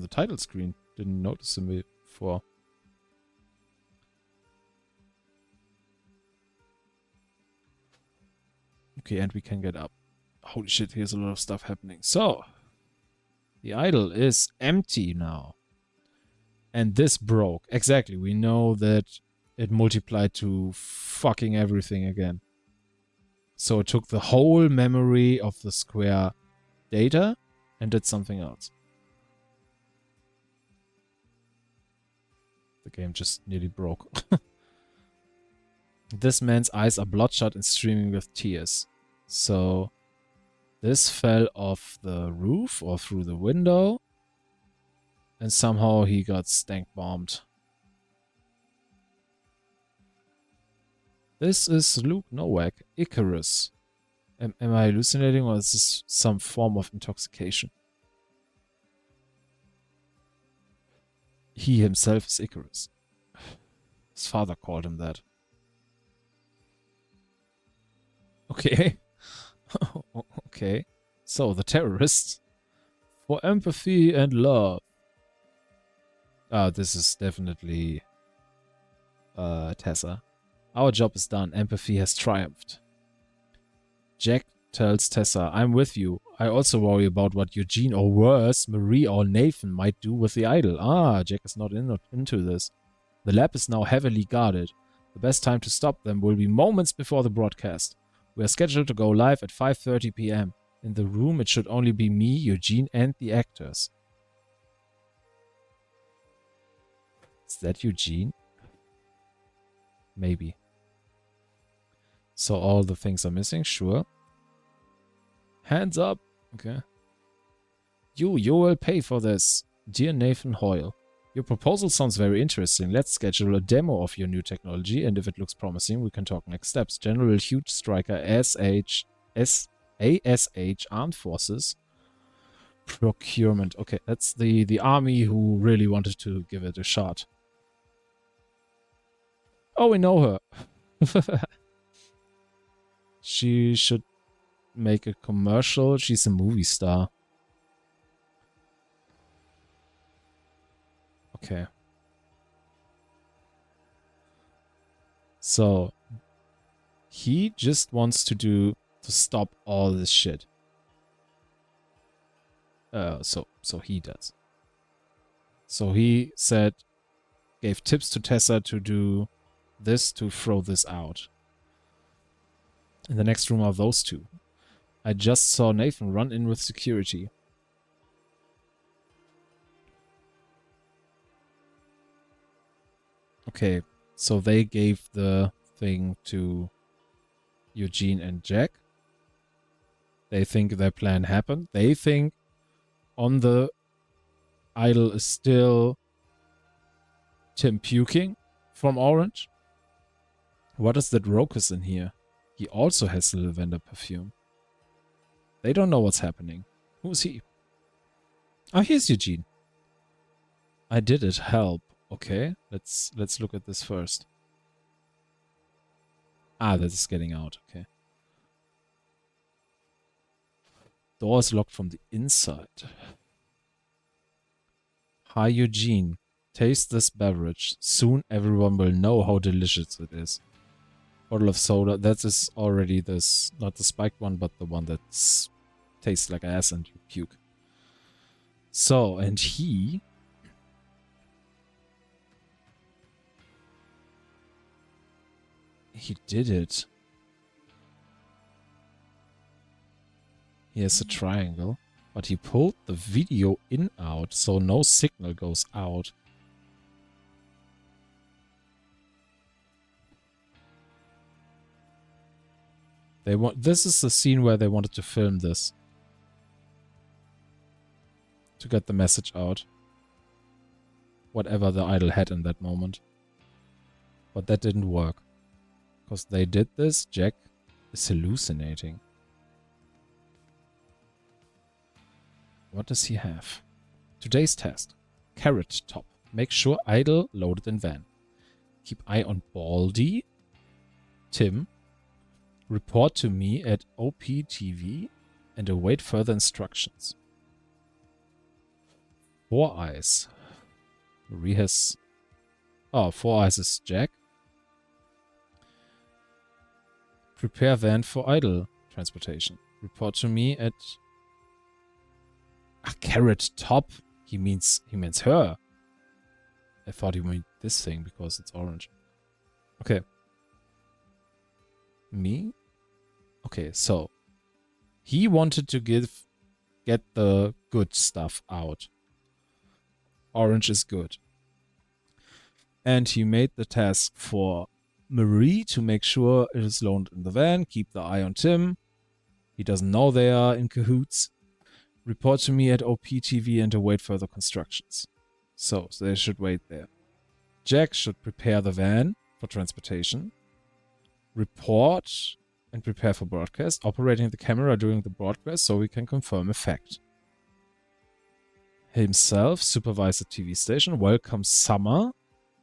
title screen. Didn't notice him before. Okay, and we can get up. Holy shit, here's a lot of stuff happening. So, the idol is empty now. And this broke. Exactly, we know that it multiplied to fucking everything again. So it took the whole memory of the square data and did something else. The game just nearly broke. This man's eyes are bloodshot and streaming with tears. So this fell off the roof or through the window. And somehow he got stank bombed. This is Luke Nowak, Icarus. Am I hallucinating, or is this some form of intoxication? He himself is Icarus. His father called him that. Okay. Okay. So, the terrorists. For empathy and love. This is definitely Tessa. Our job is done. Empathy has triumphed. Jack tells Tessa, I'm with you. I also worry about what Eugene or worse, Marie or Nathan might do with the idol. Jack is not into this. The lab is now heavily guarded. The best time to stop them will be moments before the broadcast. We are scheduled to go live at 5:30 p.m. In the room, it should only be me, Eugene, and the actors. Is that Eugene? Maybe. So all the things are missing, sure. Hands up. Okay. You will pay for this. Dear Nathan Hoyle, your proposal sounds very interesting. Let's schedule a demo of your new technology, and if it looks promising, we can talk next steps. General Hugh Stryker, ASH Armed Forces, Procurement. Okay, that's the army who really wanted to give it a shot. Oh, we know her. She should make a commercial. She's a movie star. Okay. So he just wants to stop all this shit. So he does. So he said, gave tips to Tessa to do this, to throw this out. In the next room are those two. I just saw Nathan run in with security. Okay, so they gave the thing to Eugene and Jack. They think their plan happened. They think on the idol is still Tim puking from Orange. What is that Rokus in here? He also has the lavender perfume. They don't know what's happening. Who's he? Oh, here's Eugene. I did it. Help. Okay, let's look at this first. Ah, that is getting out. Okay. Door is locked from the inside. Hi, Eugene. Taste this beverage. Soon everyone will know how delicious it is. Bottle of soda. That is already this, not the spiked one, but the one that tastes like ass and you puke. So, and he did it. He has a triangle, but he pulled the video in out, so no signal goes out. This is the scene where they wanted to film this. To get the message out. Whatever the idol had in that moment. But that didn't work. Because they did this, Jack is hallucinating. What does he have? Today's test. Carrot top. Make sure idol loaded in van. Keep eye on Baldy. Tim. Report to me at OPTV and await further instructions. Four Eyes. Marie has... Oh, Four Eyes is Jack. Prepare van for idle transportation. Report to me at... Ah, Carrot Top. He means her. I thought he meant this thing because it's orange. Okay. Me? Okay, so he wanted to get the good stuff out. Orange is good. And he made the task for Marie to make sure it is loaned in the van. Keep the eye on Tim. He doesn't know they are in cahoots. Report to me at OPTV and await further constructions. So they should wait there. Jack should prepare the van for transportation. Report and prepare for broadcast. Operating the camera during the broadcast so we can confirm effect. Himself supervise the TV station. Welcome Summer,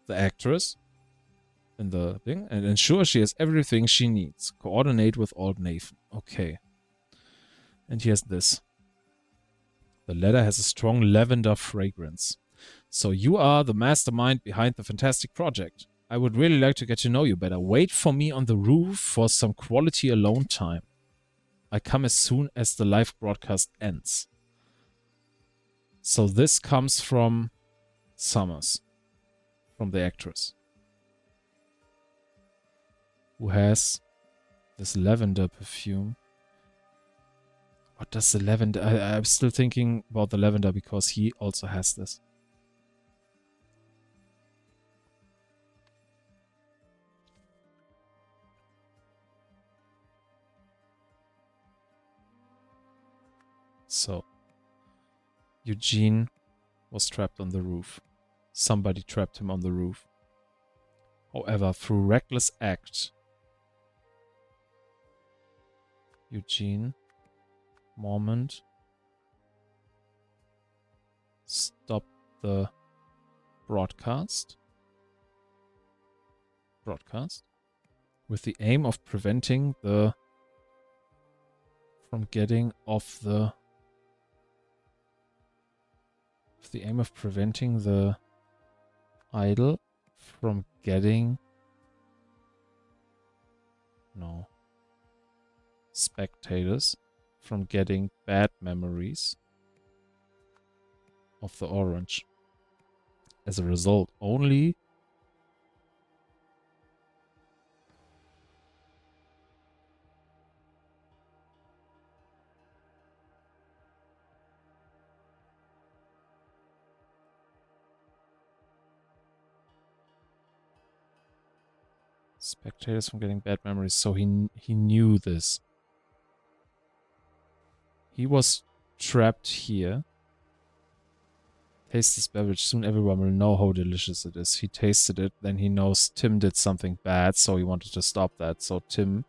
the actress, in the thing. And ensure she has everything she needs. Coordinate with old Nathan. Okay. And here's this. The letter has a strong lavender fragrance. So you are the mastermind behind the fantastic project. I would really like to get to know you better. Wait for me on the roof for some quality alone time. I come as soon as the live broadcast ends. So this comes from Summers, from the actress, who has this lavender perfume. What does the lavender... I'm still thinking about the lavender because he also has this. So, Eugene was trapped on the roof. Somebody trapped him on the roof. However, through reckless act, Eugene... Moment. Stop the broadcast. With the aim of preventing the... from getting off the... with the aim of preventing the idol from getting... no. Spectators from getting bad memories of the orange. As a result, only spectators from getting bad memories. So he knew this. He was trapped here. Taste this beverage. Soon everyone will know how delicious it is. He tasted it. Then he knows Tim did something bad. So he wanted to stop that. So Tim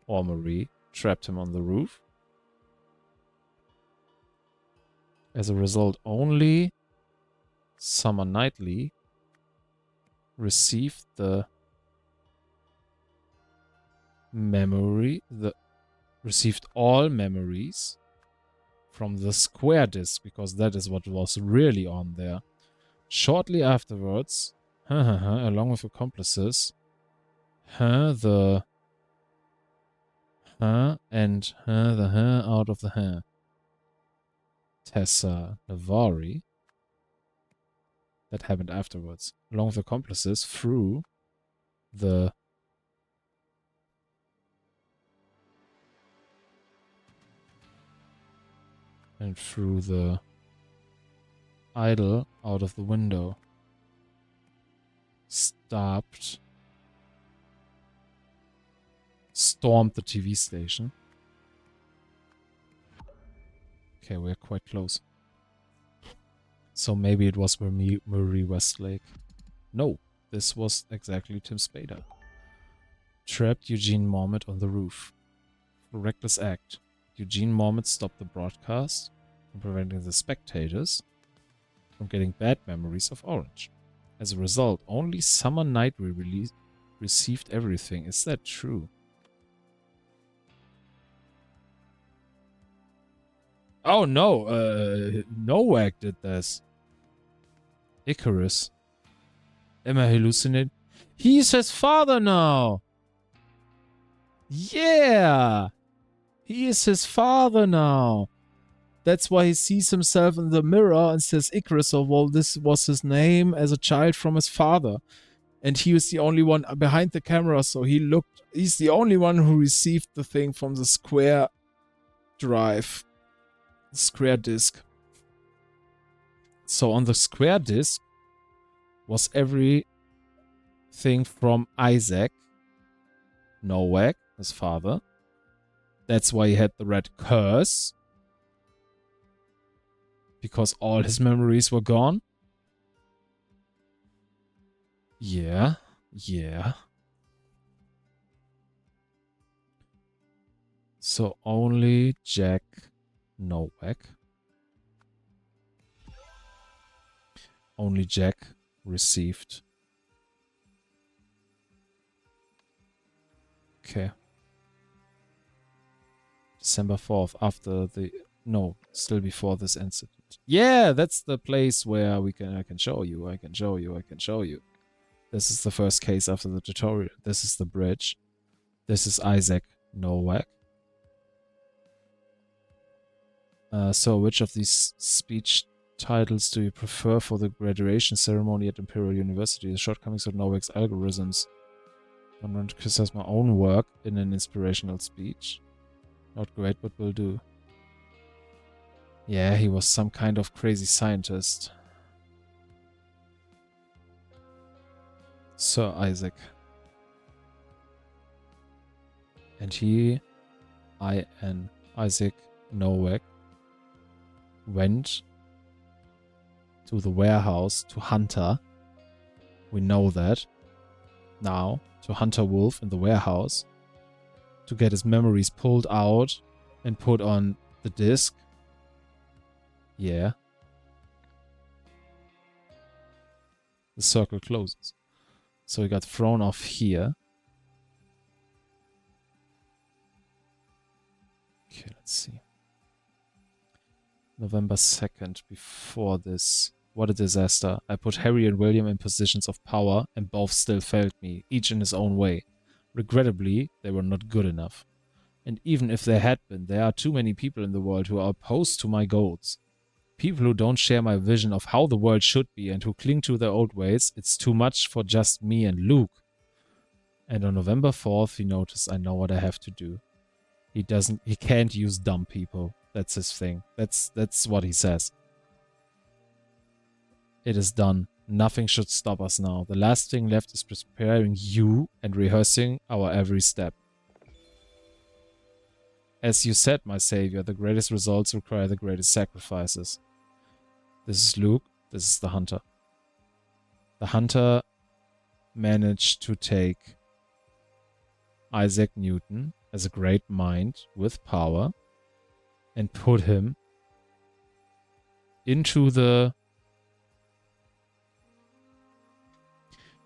or Marie trapped him on the roof. As a result, only Summer Knightley received the memory, received all memories from the square disk, because that is what was really on there. Shortly afterwards, along with accomplices, the out of the Tessa Navari. That happened afterwards. Along with accomplices through the idol out of the window. Stormed the TV station. Okay, we're quite close. So maybe it was Marie Westlake. No, this was exactly Tim Spader. Trapped Eugene Mormont on the roof. For a reckless act, Eugene Mormont stopped the broadcast from preventing the spectators from getting bad memories of Orange. As a result, only Summer Knightley received everything. Is that true? Oh no, Nowak did this. Icarus. Am I hallucinating? He's his father now! Yeah! He is his father now! That's why he sees himself in the mirror and says Icarus, or well, this was his name as a child from his father. And he was the only one behind the camera, so he's the only one who received the thing from the square drive. The square disk. So on the square disk was everything from Isaac Nowak, his father. That's why he had the red curse. Because all his memories were gone. Yeah. So only Jack Nowak. Only Jack received. Okay. December 4th, after the... No, still before this incident. Yeah, that's the place where I can show you. This is the first case after the tutorial. This is the bridge. This is Isaac Nowak. So which of these speech titles do you prefer for the graduation ceremony at Imperial University? The shortcomings of Nowak's algorithms. I want to criticize my own work in an inspirational speech. Not great, but will do. Yeah, he was some kind of crazy scientist. Sir Isaac. And Isaac Nowak, went to the warehouse to Hunter. We know that now. To Hunter Wolf in the warehouse. To get his memories pulled out and put on the disk. Yeah. The circle closes. So he got thrown off here. Okay, let's see. November 2nd, before this. What a disaster. I put Harry and William in positions of power, and both still failed me, each in his own way. Regrettably, they were not good enough. And even if they had been, there are too many people in the world who are opposed to my goals. People who don't share my vision of how the world should be and who cling to their old ways. It's too much for just me and Luke. And on November 4th, he noticed, I know what I have to do. He can't use dumb people. That's his thing. That's what he says. It is done. Nothing should stop us now. The last thing left is preparing you and rehearsing our every step. As you said, my savior, the greatest results require the greatest sacrifices. This is Luke. This is the hunter. The hunter managed to take Isaac Newton as a great mind with power and put him into the...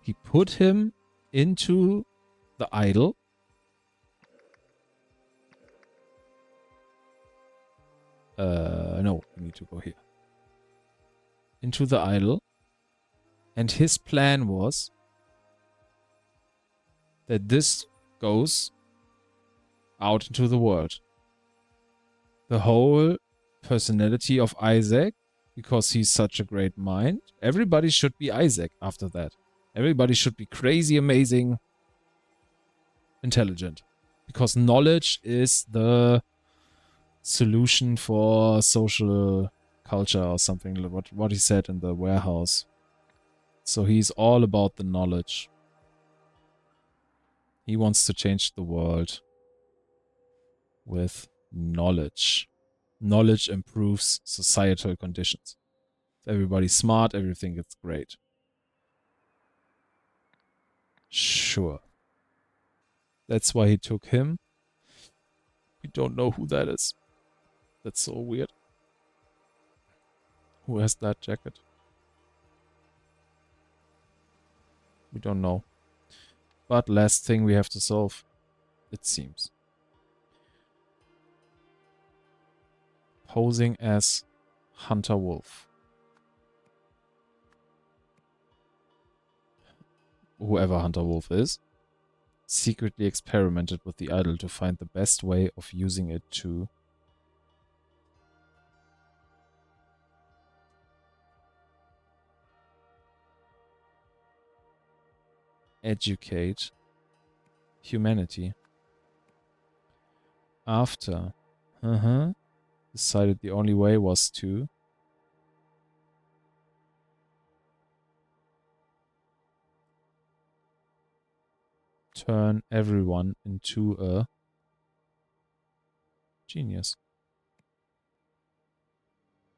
He put him into the idol. No, we need to go here. Into the idol. And his plan was that this goes out into the world. The whole personality of Isaac, because he's such a great mind, everybody should be Isaac after that. Everybody should be crazy, amazing, intelligent. Because knowledge is the solution for social culture or something, what he said in the warehouse. So he's all about the knowledge. He wants to change the world with knowledge. Knowledge improves societal conditions. If everybody's smart, everything gets great. Sure. That's why he took him. We don't know who that is. That's so weird. Who has that jacket? We don't know. But last thing we have to solve, it seems. Posing as Hunter Wolf. Whoever Hunter Wolf is, secretly experimented with the idol to find the best way of using it to educate humanity. After, decided the only way was to turn everyone into a genius.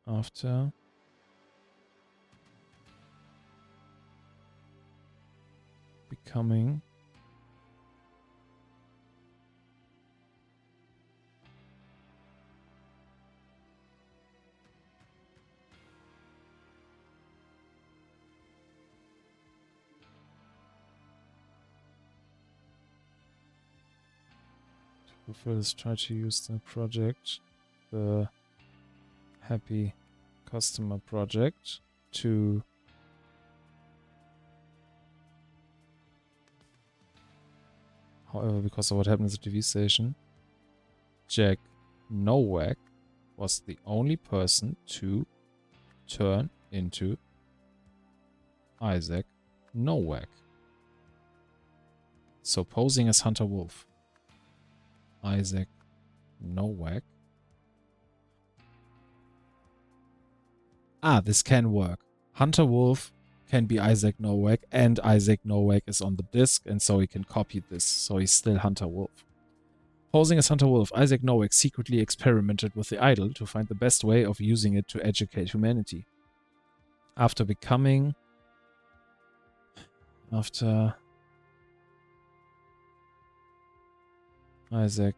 After becoming to first try to use the project, the happy customer project, to however, because of what happened at the TV station, Jack Nowak was the only person to turn into Isaac Nowak. So posing as Hunter Wolf. Isaac Nowak. This can work. Hunter Wolf can be Isaac Nowak, and Isaac Nowak is on the disc, and so he can copy this. So he's still Hunter Wolf. Posing as Hunter Wolf, Isaac Nowak secretly experimented with the idol to find the best way of using it to educate humanity. After Isaac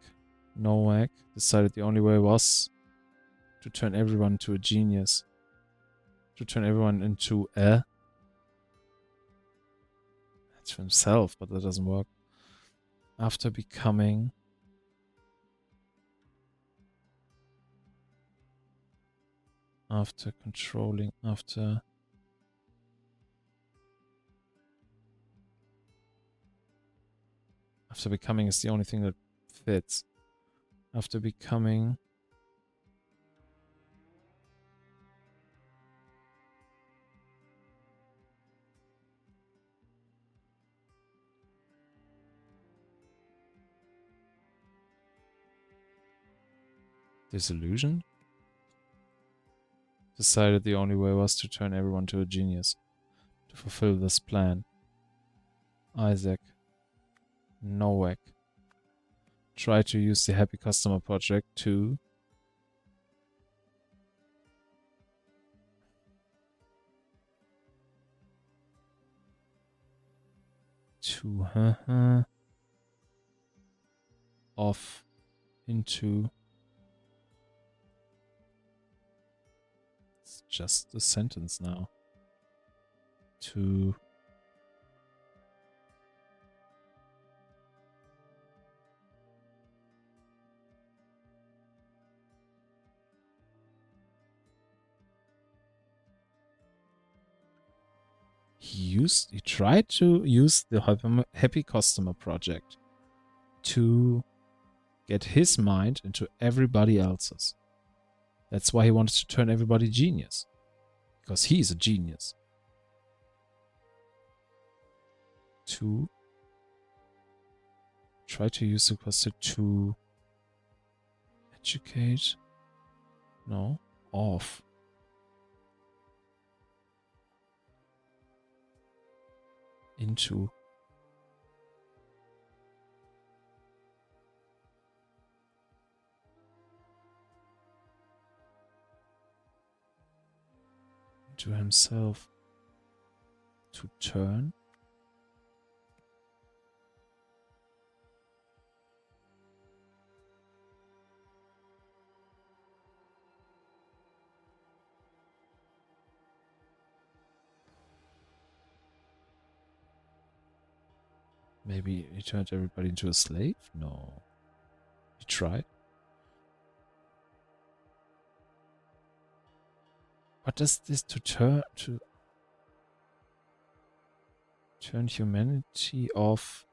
Nowak decided the only way was To turn everyone into a genius. To turn everyone into a... That's for himself, but that doesn't work. After becoming... After controlling, after... After becoming is the only thing that fits. After becoming... Disillusioned? Decided the only way was to turn everyone to a genius. To fulfill this plan. Isaac Nowak tried to use the Happy Customer project to off into... It's just a sentence now. To... He tried to use the Happy Customer project to get his mind into everybody else's. That's why he wanted to turn everybody genius. Because he's a genius. To try to use the question to educate. No, off. Into himself. To turn. Maybe he turned everybody into a slave? No. He tried. What does this to turn humanity off?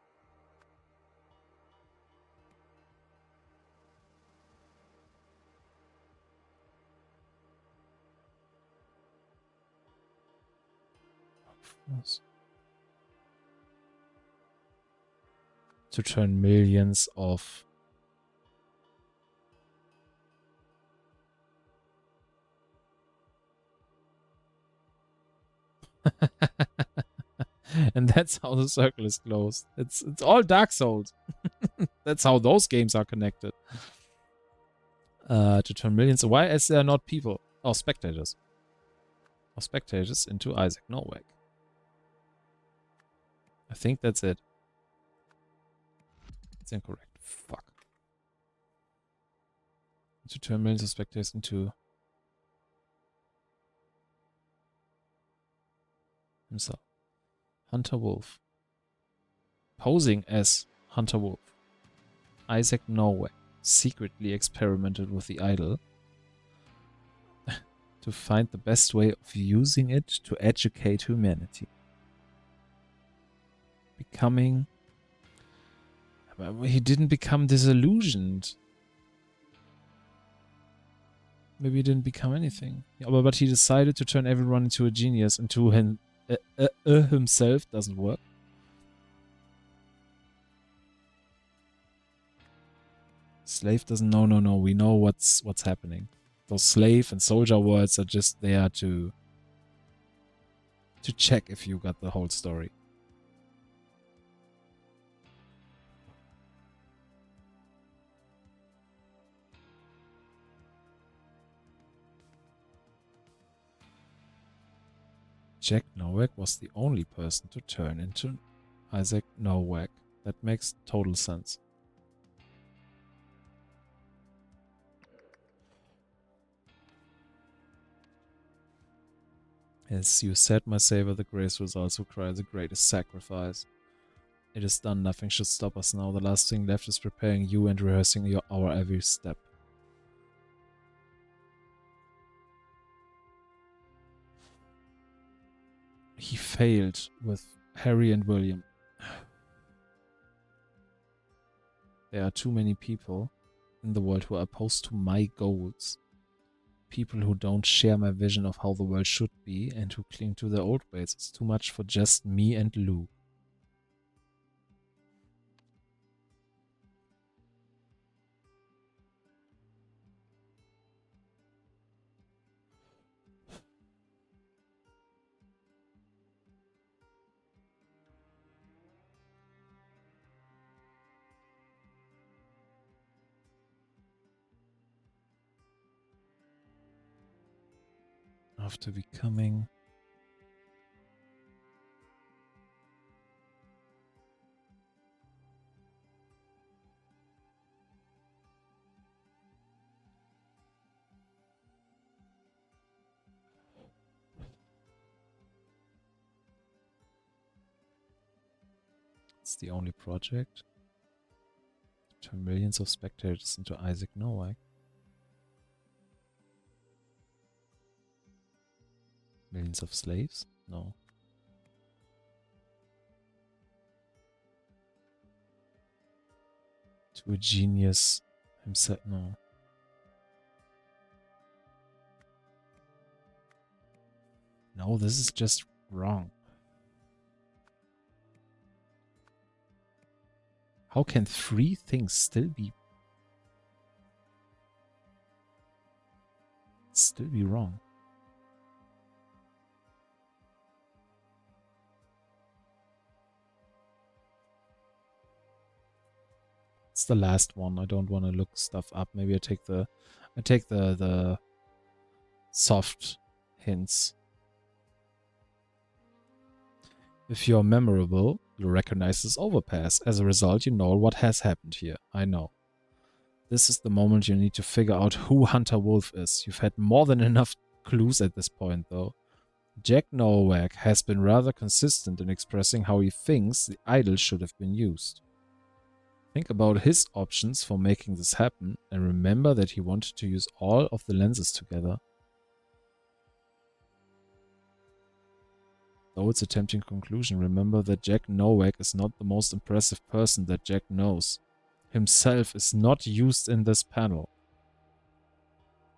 To turn millions of and that's how the circle is closed. It's all Dark Souls. That's how those games are connected. To turn millions. Why is there not people? Oh, spectators. Or spectators into Isaac Nowak. I think that's it. It's incorrect. Fuck. To turn millions of spectators into himself. Hunter Wolf. Posing as Hunter Wolf. Isaac Nowak secretly experimented with the idol to find the best way of using it to educate humanity. Becoming... He didn't become disillusioned. Maybe he didn't become anything. Yeah, but he decided to turn everyone into a genius, into himself. Doesn't work. Slave doesn't... No. We know what's happening. Those slave and soldier words are just there to check if you got the whole story. Jack Nowak was the only person to turn into Isaac Nowak. That makes total sense. As you said, my savior, the grace results require the greatest sacrifice. It is done, nothing should stop us now. The last thing left is preparing you and rehearsing our every step. He failed with Harry and William. There are too many people in the world who are opposed to my goals. People who don't share my vision of how the world should be and who cling to their old ways. It's too much for just me and Lou. After becoming it's the only project. Turn millions of spectators into Isaac Nowak. Millions of slaves? No. To a genius himself? No. No, this is just wrong. How can three things still be wrong? It's the last one. I don't want to look stuff up. Maybe I take the soft hints. If you're memorable, you recognize this overpass. As a result, you know what has happened here. I know. This is the moment you need to figure out who Hunter Wolf is. You've had more than enough clues at this point, though. Jack Nowak has been rather consistent in expressing how he thinks the idol should have been used. Think about his options for making this happen, and remember that he wanted to use all of the lenses together. Though it's a tempting conclusion, remember that Jack Nowak is not the most impressive person that Jack knows. Himself is not used in this panel.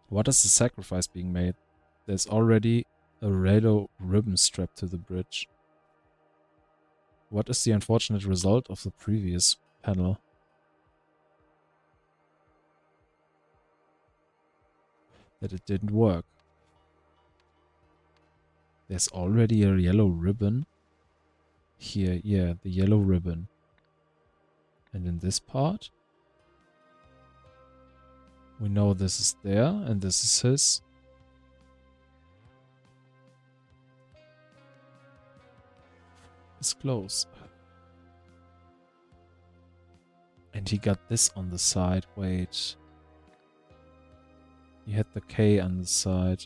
What is the sacrifice being made? There's already a rado ribbon strapped to the bridge. What is the unfortunate result of the previous panel? That it didn't work. There's already a yellow ribbon. Here, yeah, the yellow ribbon. And in this part, we know this is there, and this is his. It's close. And he got this on the side. Wait. He had the K on the side.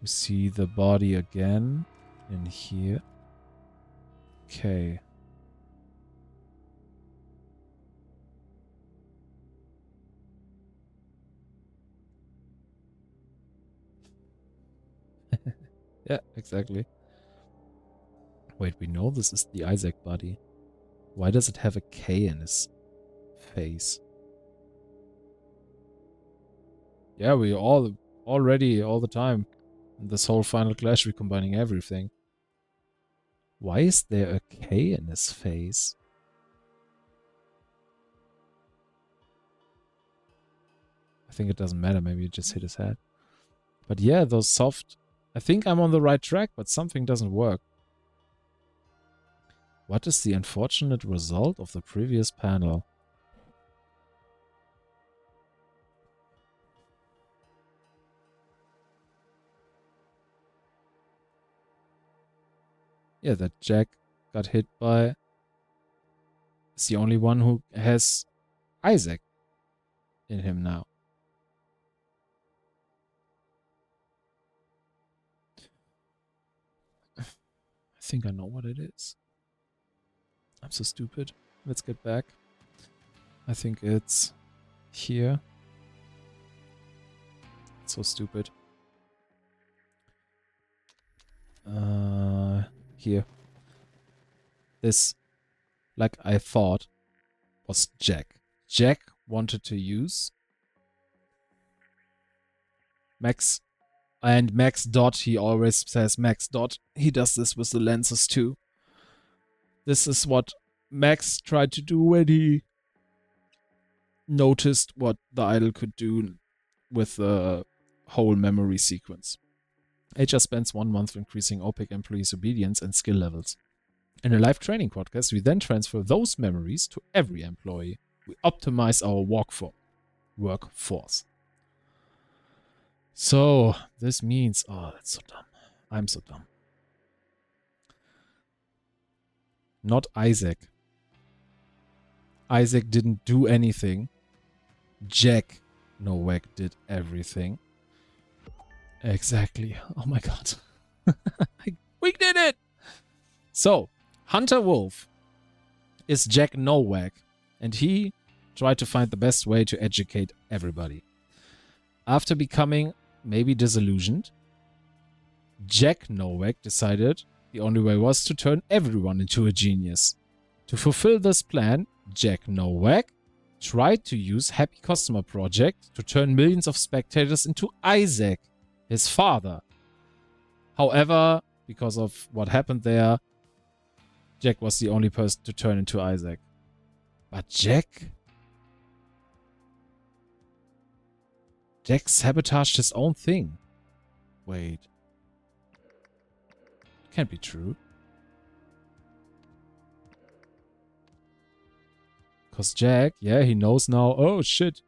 We see the body again in here. Okay. Yeah, exactly. Wait, we know this is the Isaac body. Why does it have a K in his face? Yeah, we already all the time. In this whole Final Clash, we're combining everything. Why is there a K in his face? I think it doesn't matter. Maybe it just hit his head. But yeah, those soft... I think I'm on the right track, but something doesn't work. What is the unfortunate result of the previous panel? Yeah, that Jack got hit by... is the only one who has Isaac in him now. think I know what it is. I'm so stupid. Let's get back. I think it's here. It's so stupid. Here. This, like I thought, was Jack. Jack wanted to use Max. And Max dot, he always says Max dot. He does this with the lenses too. This is what Max tried to do when he noticed what the idol could do with the whole memory sequence. HR spends 1 month increasing OPEC employees' obedience and skill levels. In a live training podcast, we then transfer those memories to every employee. We optimize our workforce. So, this means... Oh, that's so dumb. I'm so dumb. Not Isaac. Isaac didn't do anything. Jack Nowak did everything. Exactly. Oh my god. We did it! So, Hunter Wolf is Jack Nowak, and he tried to find the best way to educate everybody. After becoming maybe disillusioned, Jack Nowak decided the only way was to turn everyone into a genius. To fulfill this plan, Jack Nowak tried to use Happy Customer Project to turn millions of spectators into Isaac, his father. However, because of what happened there, Jack was the only person to turn into Isaac. But Jack sabotaged his own thing. Wait. Can't be true. Because Jack, yeah, he knows now. Oh shit,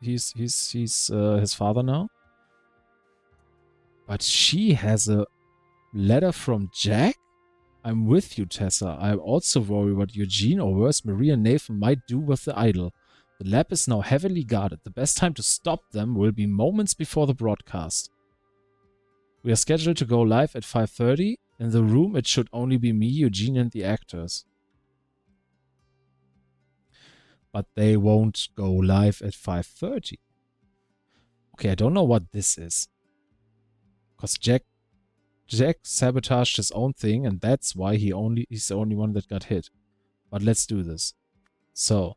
he's his father now. But she has a letter from Jack. I'm with you, Tessa. I also worry what Eugene or worse, Maria and Nathan might do with the idol. The lab is now heavily guarded. The best time to stop them will be moments before the broadcast. We are scheduled to go live at 5:30. In the room, it should only be me, Eugene, and the actors. But they won't go live at 5:30. Okay, I don't know what this is. Because Jack sabotaged his own thing, and that's why he's the only one that got hit. But let's do this. So,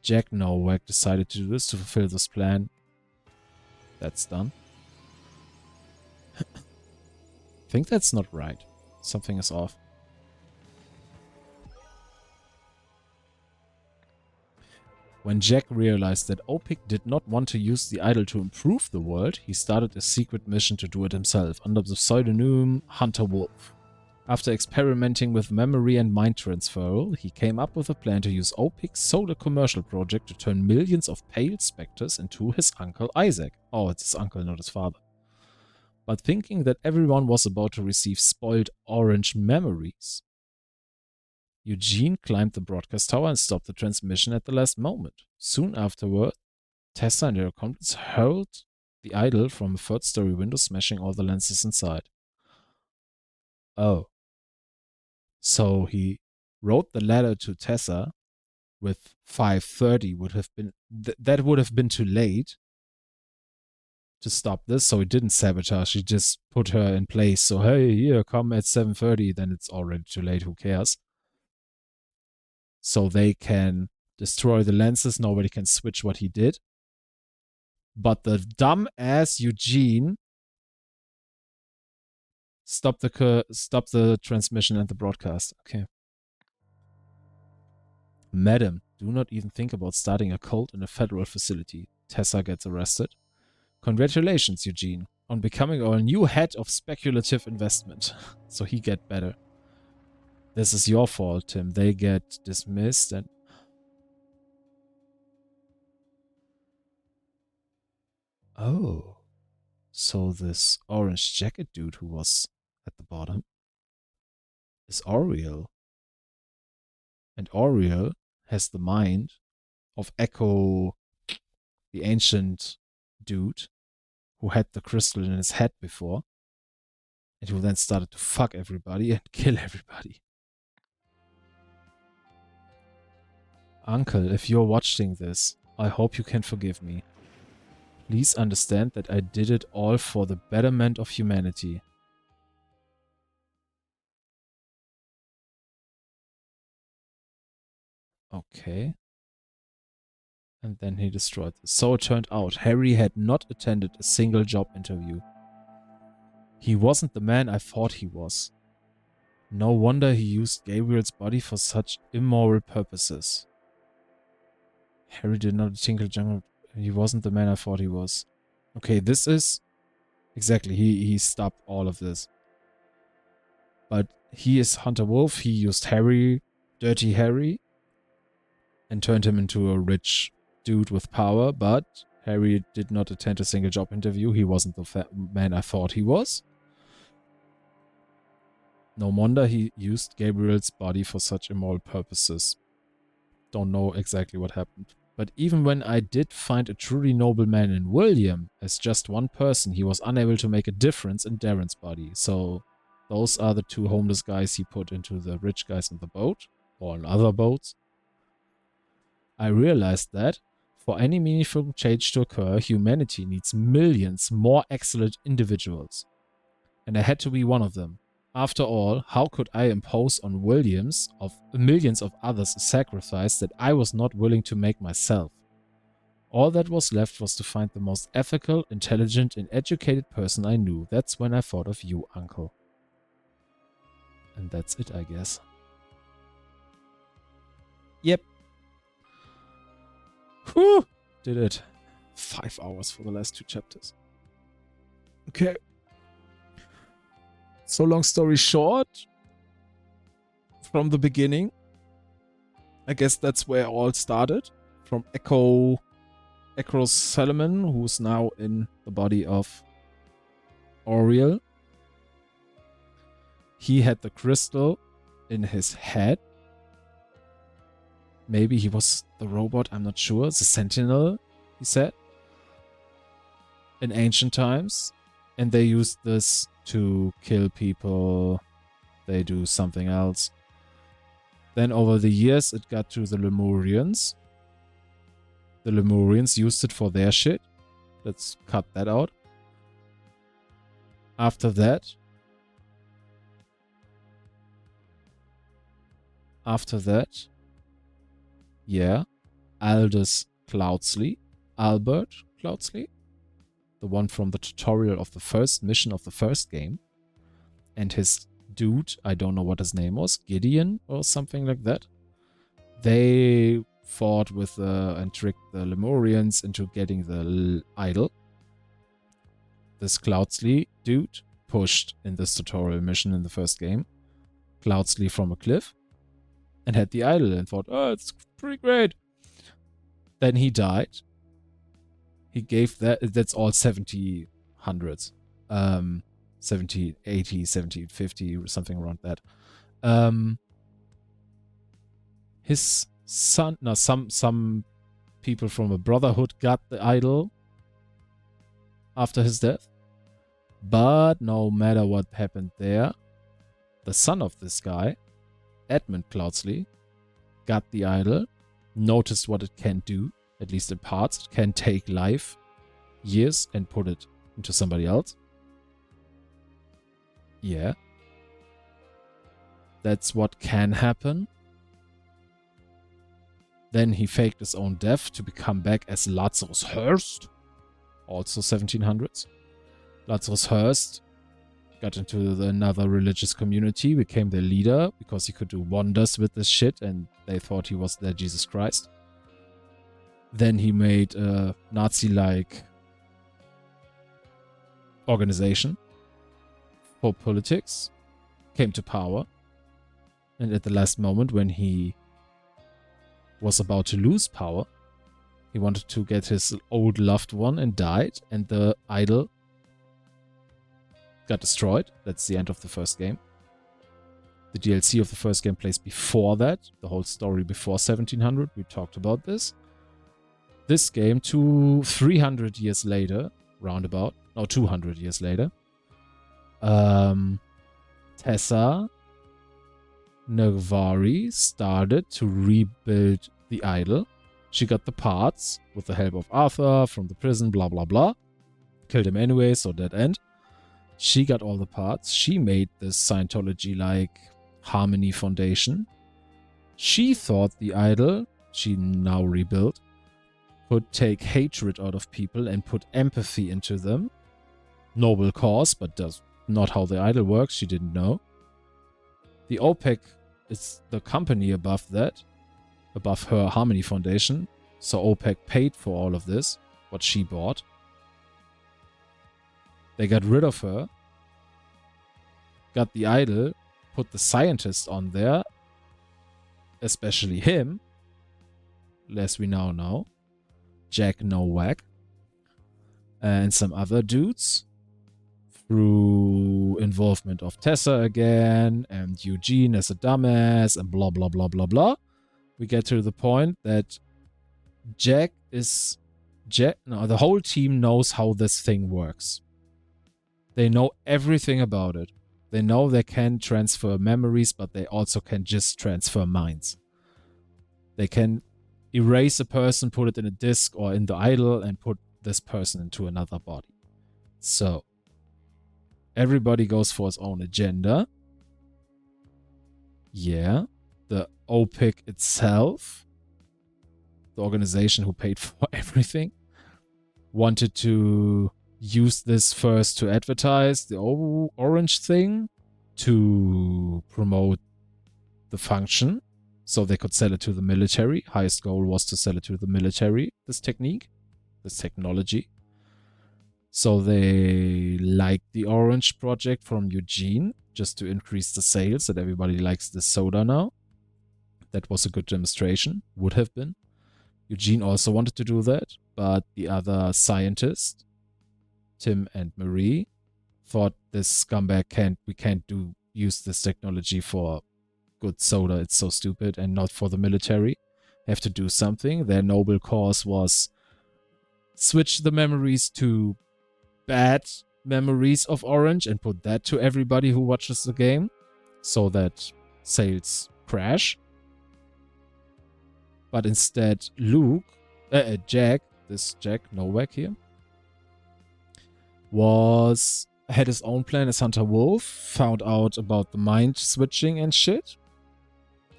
Jack Nowak decided to do this to fulfill this plan. That's done. I think that's not right. Something is off. When Jack realized that OPIC did not want to use the idol to improve the world, he started a secret mission to do it himself, under the pseudonym Hunter Wolf. After experimenting with memory and mind transfer, he came up with a plan to use OPIC's solar commercial project to turn millions of pale specters into his uncle Isaac. Oh, it's his uncle, not his father. But thinking that everyone was about to receive spoiled orange memories, Eugene climbed the broadcast tower and stopped the transmission at the last moment. Soon afterward, Tessa and her accomplice hurled the idol from a third-story window, smashing all the lenses inside. Oh. So he wrote the letter to Tessa with 5:30 would have been... that would have been too late to stop this, so he didn't sabotage. He just put her in place. So, hey, here, come at 7:30, then it's already too late. Who cares? So they can destroy the lenses. Nobody can switch what he did. But the dumb-ass Eugene stopped the transmission and the broadcast. Okay. Madam, do not even think about starting a cult in a federal facility. Tessa gets arrested. Congratulations, Eugene, on becoming our new head of speculative investment. So he get better. This is your fault, Tim. They get dismissed and... Oh. So this orange jacket dude who was at the bottom is Oriel. And Oriel has the mind of Echo, the ancient dude who had the crystal in his head before. and who then started to fuck everybody and kill everybody. Uncle, if you're watching this, I hope you can forgive me. Please understand that I did it all for the betterment of humanity. Okay. And then he destroyed this. So it turned out Harry had not attended a single job interview. He wasn't the man I thought he was. No wonder he used Gabriel's body for such immoral purposes. Harry did not tingle jungle. He wasn't the man I thought he was. Okay, this is... Exactly, he stopped all of this. But he is Hunter Wolf. He used Harry, Dirty Harry, and turned him into a rich dude with power. But Harry did not attend a single job interview. He wasn't the man I thought he was. No wonder he used Gabriel's body for such immoral purposes. Don't know exactly what happened. But even when I did find a truly noble man in William, as just one person, he was unable to make a difference in Darren's body. So those are the two homeless guys he put into the rich guys on the boat, or on other boats. I realized that, for any meaningful change to occur, humanity needs millions more excellent individuals. And I had to be one of them. After all, how could I impose on millions of others a sacrifice that I was not willing to make myself? All that was left was to find the most ethical, intelligent, and educated person I knew. That's when I thought of you, Uncle. And that's it, I guess. Yep. Whew! Did it. 5 hours for the last 2 chapters. Okay. So long story short, from the beginning, I guess that's where it all started. From Echo Solomon, who's now in the body of Oriel. He had the crystal in his head. Maybe he was the robot, I'm not sure. The Sentinel, he said. In ancient times. And they used this to kill people. They do something else. Then over the years, it got to the Lemurians. The Lemurians used it for their shit. Let's cut that out. After that, yeah, Albert Cloudsley, the one from the tutorial of the first mission of the first game, and his dude, I don't know what his name was, Gideon or something like that. They fought with and tricked the Lemurians into getting the idol. This Cloudsley dude pushed in this tutorial mission in the first game Cloudsley from a cliff and had the idol and thought, oh, it's pretty great. Then he died. He gave that's all 1700s. 1780, 1750, something around that. His son, no, some people from a brotherhood got the idol after his death. But no matter what happened there, the son of this guy, Edmund Cloudsley, got the idol, noticed what it can do, at least in parts. It can take life, years, and put it into somebody else. Yeah. That's what can happen. Then he faked his own death to become back as Lazarus Hearst. Also 1700s. Lazarus Hearst got into another religious community, became their leader because he could do wonders with this shit and they thought he was their Jesus Christ. Then he made a Nazi-like organization for politics, came to power, and at the last moment when he was about to lose power, he wanted to get his old loved one and died, and the idol got destroyed. That's the end of the first game. The DLC of the first game plays before that, the whole story before 1700. We talked about this. This game, 300 years later, roundabout, no, 200 years later, Tessa Nagvari started to rebuild the idol. She got the parts with the help of Arthur from the prison, blah, blah, blah. Killed him anyway, so dead end. She got all the parts. She made this Scientology-like harmony foundation. She thought the idol, she now rebuilt, could take hatred out of people and put empathy into them. Noble cause, but that's not how the idol works. She didn't know. The OPEC is the company above that, above her Harmony Foundation. So OPEC paid for all of this, what she bought. They got rid of her, got the idol, put the scientist on there, especially him, as we now know, Jack Nowak, and some other dudes, through involvement of Tessa again, and Eugene as a dumbass, and blah, blah, blah, blah, blah. We get to the point that the whole team knows how this thing works. They know everything about it. They know they can transfer memories, but they also can just transfer minds. They can erase a person, put it in a disk or in the idol, and put this person into another body. So, everybody goes for his own agenda. Yeah. The OPIC itself, the organization who paid for everything, wanted to use this first to advertise the orange thing, to promote the function, so they could sell it to the military. Highest goal was to sell it to the military, this technique, this technology. So they liked the orange project from Eugene, just to increase the sales, that everybody likes this soda now. That was a good demonstration, would have been. Eugene also wanted to do that, but the other scientists, Tim and Marie, thought this scumbag we can't use this technology for good soda, it's so stupid, and not for the military. Have to do something. Their noble cause was switch the memories to bad memories of Orange and put that to everybody who watches the game, so that sales crash. But instead, Jack Nowak here, had his own plan as Hunter Wolf, found out about the mind switching and shit.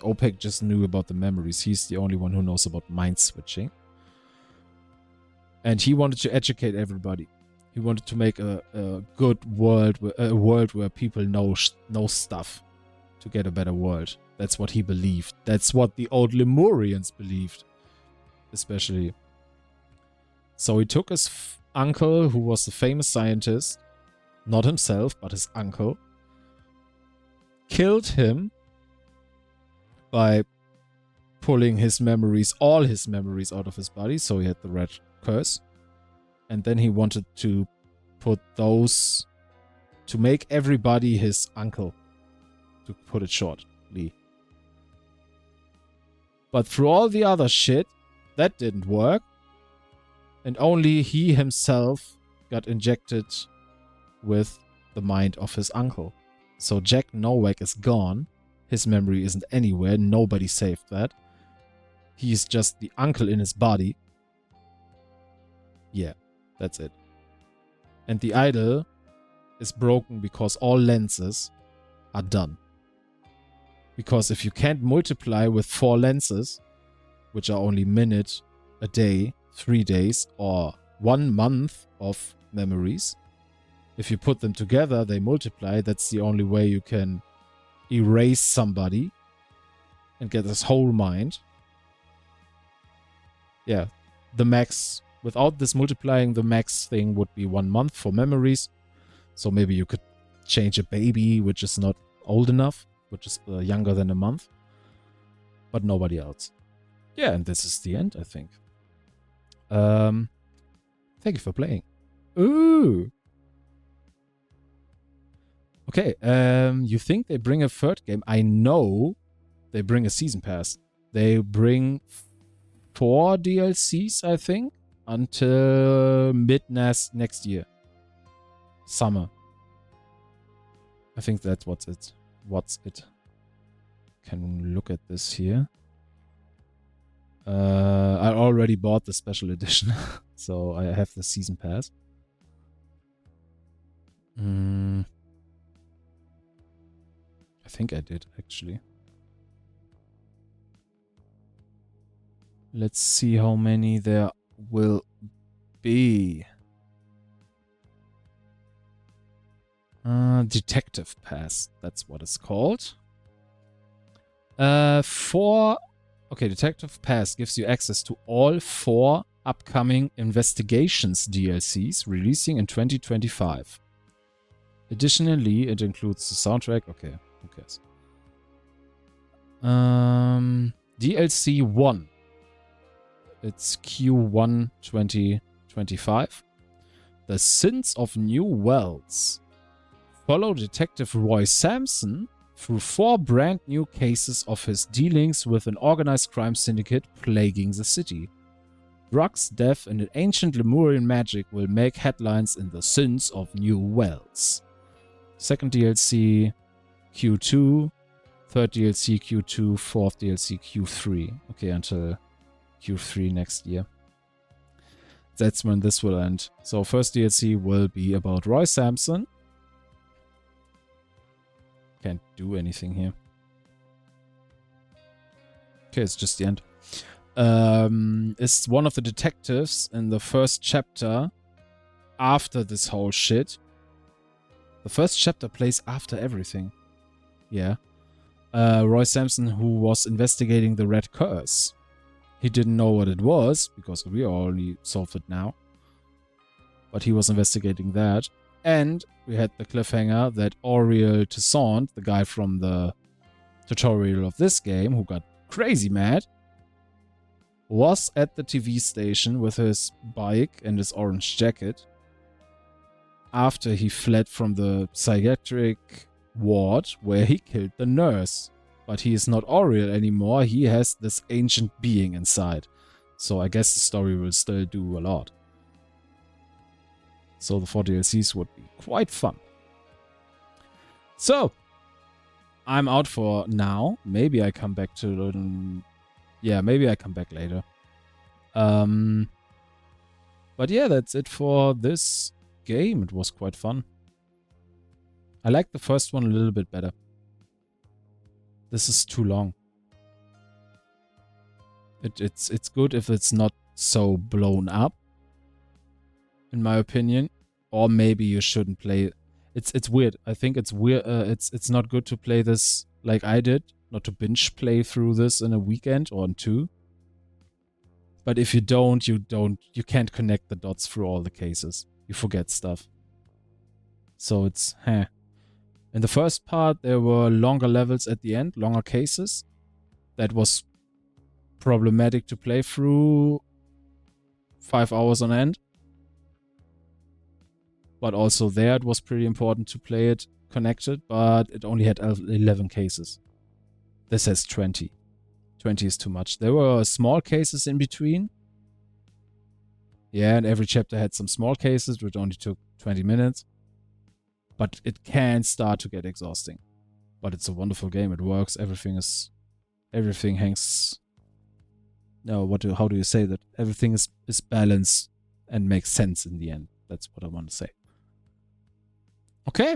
OPEC just knew about the memories. He's the only one who knows about mind switching. And he wanted to educate everybody. He wanted to make a good world, a world where people know stuff, to get a better world. That's what he believed. That's what the old Lemurians believed, especially. So he took his uncle, who was a famous scientist, not himself, but his uncle, killed him by pulling his memories, all his memories out of his body, so he had the red curse. And then he wanted to put those, to make everybody his uncle, to put it shortly. But through all the other shit, that didn't work. And only he himself got injected with the mind of his uncle. So Jack Nowak is gone. His memory isn't anywhere. Nobody saved that. He's just the uncle in his body. Yeah, that's it. And the idol is broken because all lenses are done. Because if you can't multiply with 4 lenses, which are only minute, a day, 3 days, or 1 month of memories, if you put them together, they multiply. That's the only way you can erase somebody and get this whole mind. Yeah, the max, without this multiplying, the max thing would be 1 month for memories. So maybe you could change a baby, which is not old enough, which is younger than a month, but nobody else. Yeah, and this is the end, I think. Thank you for playing. Ooh. Okay, you think they bring a 3rd game? I know they bring a season pass. They bring 4 DLCs, I think, until mid-next year. Summer. I think that's what's it. What's it? Can look at this here. I already bought the special edition, so I have the season pass. I think I did, actually. Let's see how many there will be. Detective Pass, that's what it's called. Okay, Detective Pass gives you access to all 4 upcoming Investigations DLCs releasing in 2025. Additionally, it includes the soundtrack. Okay, who cares? DLC 1. It's Q1 2025. The Sins of New Wells. Follow Detective Roy Sampson through 4 brand new cases of his dealings with an organized crime syndicate plaguing the city. Drugs, death, and ancient Lemurian magic will make headlines in the Sins of New Wells. Second DLC Q2, third DLC Q2, fourth DLC Q3. Okay, until Q3 next year. That's when this will end. So first DLC will be about Roy Sampson. Can't do anything here. Okay, it's just the end. It's one of the detectives in the first chapter after this whole shit. The first chapter plays after everything. Yeah. Roy Sampson, who was investigating the Red Curse. He didn't know what it was, because we already solved it now. But he was investigating that. And we had the cliffhanger that Auriel Toussaint, the guy from the tutorial of this game, who got crazy mad, was at the TV station with his bike and his orange jacket after he fled from the psychiatric ward where he killed the nurse. But he is not Auriel anymore, he has this ancient being inside. So I guess the story will still do a lot. So the 4 DLCs would be quite fun. So, I'm out for now. Maybe I come back to it. Yeah, maybe I come back later. But yeah, that's it for this game. It was quite fun. I like the first one a little bit better. This is too long. It's good if it's not so blown up, in my opinion. Or maybe you shouldn't play it. It's weird. I think it's weird. It's not good to play this like I did. Not to binge play through this in a weekend or in 2. But if you don't, you can't connect the dots through all the cases. You forget stuff. So it's In the first part, there were longer levels at the end, longer cases. That was problematic to play through 5 hours on end. But also there, it was pretty important to play it connected, but it only had 11 cases. This has 20. 20 is too much. There were small cases in between. Yeah, and every chapter had some small cases, which only took 20 minutes. But it can start to get exhausting. But it's a wonderful game. It works. Everything hangs... No, how do you say that? Everything is balanced and makes sense in the end. That's what I want to say. Okay.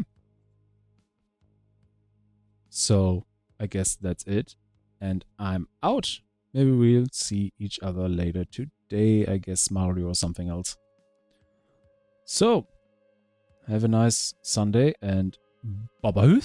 So, I guess that's it. And I'm out. Maybe we'll see each other later today. I guess Mario or something else. So, have a nice Sunday and bye-bye.